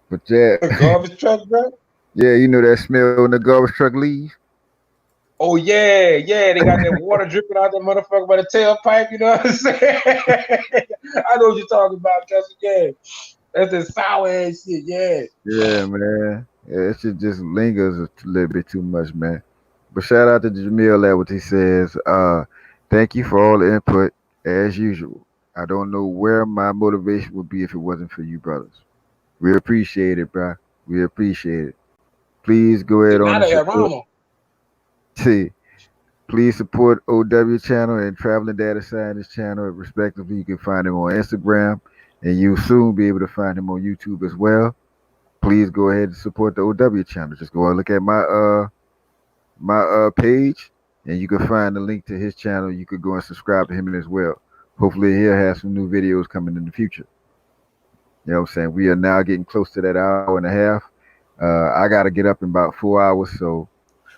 But yeah, Garbage truck, bro? yeah, you know that smell when the garbage truck leave. Oh yeah, they got that water dripping out that motherfucker by the tailpipe, you know what I'm saying? I know what you're talking about, cousin. Yeah. That's the sour ass shit, yeah. Yeah, man. Yeah, it shit just lingers a little bit too much, man. But shout out to Jamil at what he says. Thank you for all the input as usual. I don't know where my motivation would be if it wasn't for you, brothers. We appreciate it, bro. We appreciate it. Please go De ahead on and nada, support. hermano. See, please support OW channel and Traveling Data Scientist channel, respectively. You can find him on Instagram, and you'll soon be able to find him on YouTube as well. Please go ahead and support the OW channel. Just go and look at my page, and you can find the link to his channel. You could go and subscribe to him as well. Hopefully, he'll have some new videos coming in the future. You know what I'm saying? We are now getting close to that hour and a half. I got to get up in about 4 hours, so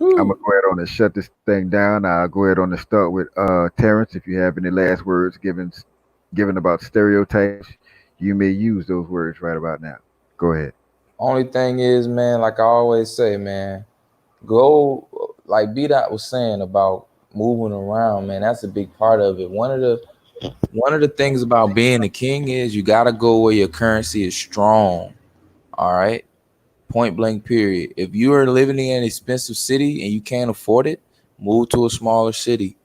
I'm gonna go ahead on and shut this thing down. I'll go ahead on and start with Terrence. If you have any last words given about stereotypes, you may use those words right about now. Go ahead. Only thing is, man, like I always say, man, go like B Dot was saying about moving around, man. That's a big part of it. One of the things about being a king is you gotta go where your currency is strong. All right. Point blank period. If you are living in an expensive city and you can't afford it, move to a smaller city.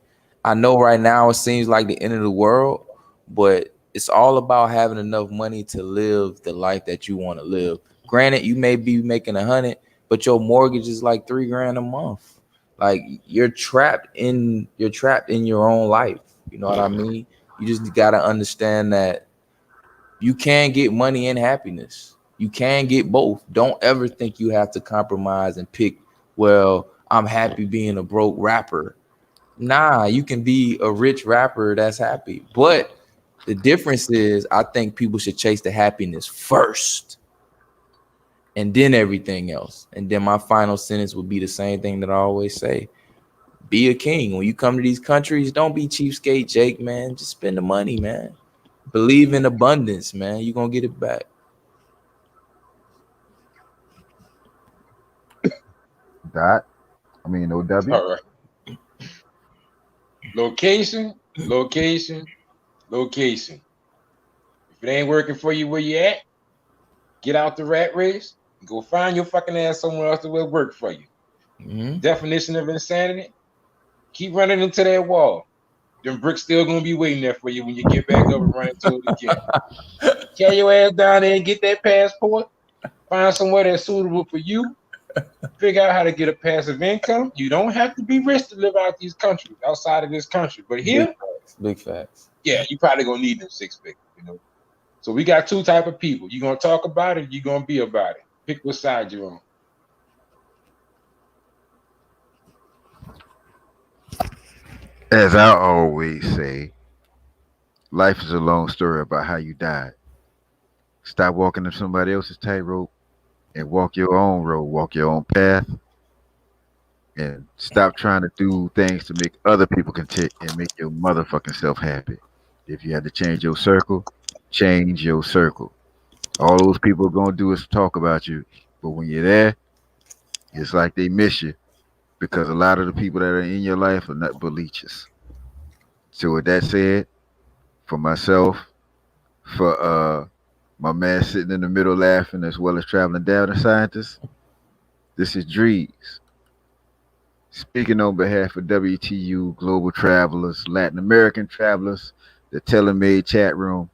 I know right now it seems like the end of the world, but it's all about having enough money to live the life that you want to live. Granted, you may be making 100, but your mortgage is like $3,000 a month. Like you're trapped in your own life. You know what I mean? You just gotta understand that you can get money and happiness. You can get both. Don't ever think you have to compromise and pick, well, I'm happy being a broke rapper. Nah, you can be a rich rapper that's happy. But the difference is I think people should chase the happiness first and then everything else. And then my final sentence would be the same thing that I always say. Be a king. When you come to these countries, don't be cheapskate Jake, man. Just spend the money, man. Believe in abundance, man. You're gonna get it back. OW. All right. Location. If it ain't working for you where you at, get out the rat race and go find your fucking ass somewhere else that will work for you. Mm-hmm. Definition of insanity: keep running into that wall. Them bricks still gonna be waiting there for you when you get back up and run into it again. Carry your ass down there and get that passport. Find somewhere that's suitable for you. Figure out how to get a passive income. You don't have to be rich to live out these countries, outside of this country. But here, big facts. Yeah, you probably gonna need them 6 figures, you know. So we got two type of people. You gonna talk about it, you gonna be about it. Pick what side you're on. As I always say, life is a long story about how you died. Stop walking up somebody else's tightrope and walk your own road, walk your own path, and stop trying to do things to make other people content and make your motherfucking self happy. If you have to change your circle, change your circle. All those people are gonna do is talk about you, but when you're there, it's like they miss you because a lot of the people that are in your life are not but leeches. So with that said, for myself, for my man sitting in the middle laughing as well as traveling data scientist, this is Drees. Speaking on behalf of WTU, Global Travelers, Latin American Travelers, the Telemade Chat Room,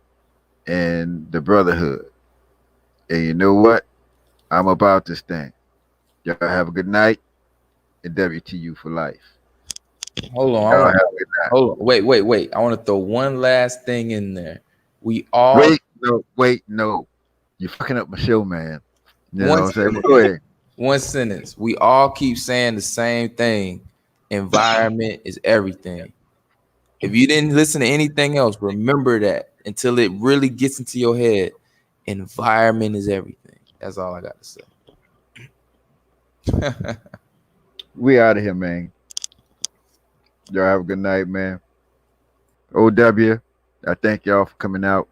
and the Brotherhood. And you know what? I'm about this thing. Y'all have a good night, and WTU for life. Hold on. Y'all have a good night. Hold on. Wait. I want to throw one last thing in there. We all Wait, no. You're fucking up my show, man. You know One what I'm saying? But go ahead. one sentence. We all keep saying the same thing. Environment is everything. If you didn't listen to anything else, remember that until it really gets into your head. Environment is everything. That's all I got to say. We out of here, man. Y'all have a good night, man. OW, I thank y'all for coming out.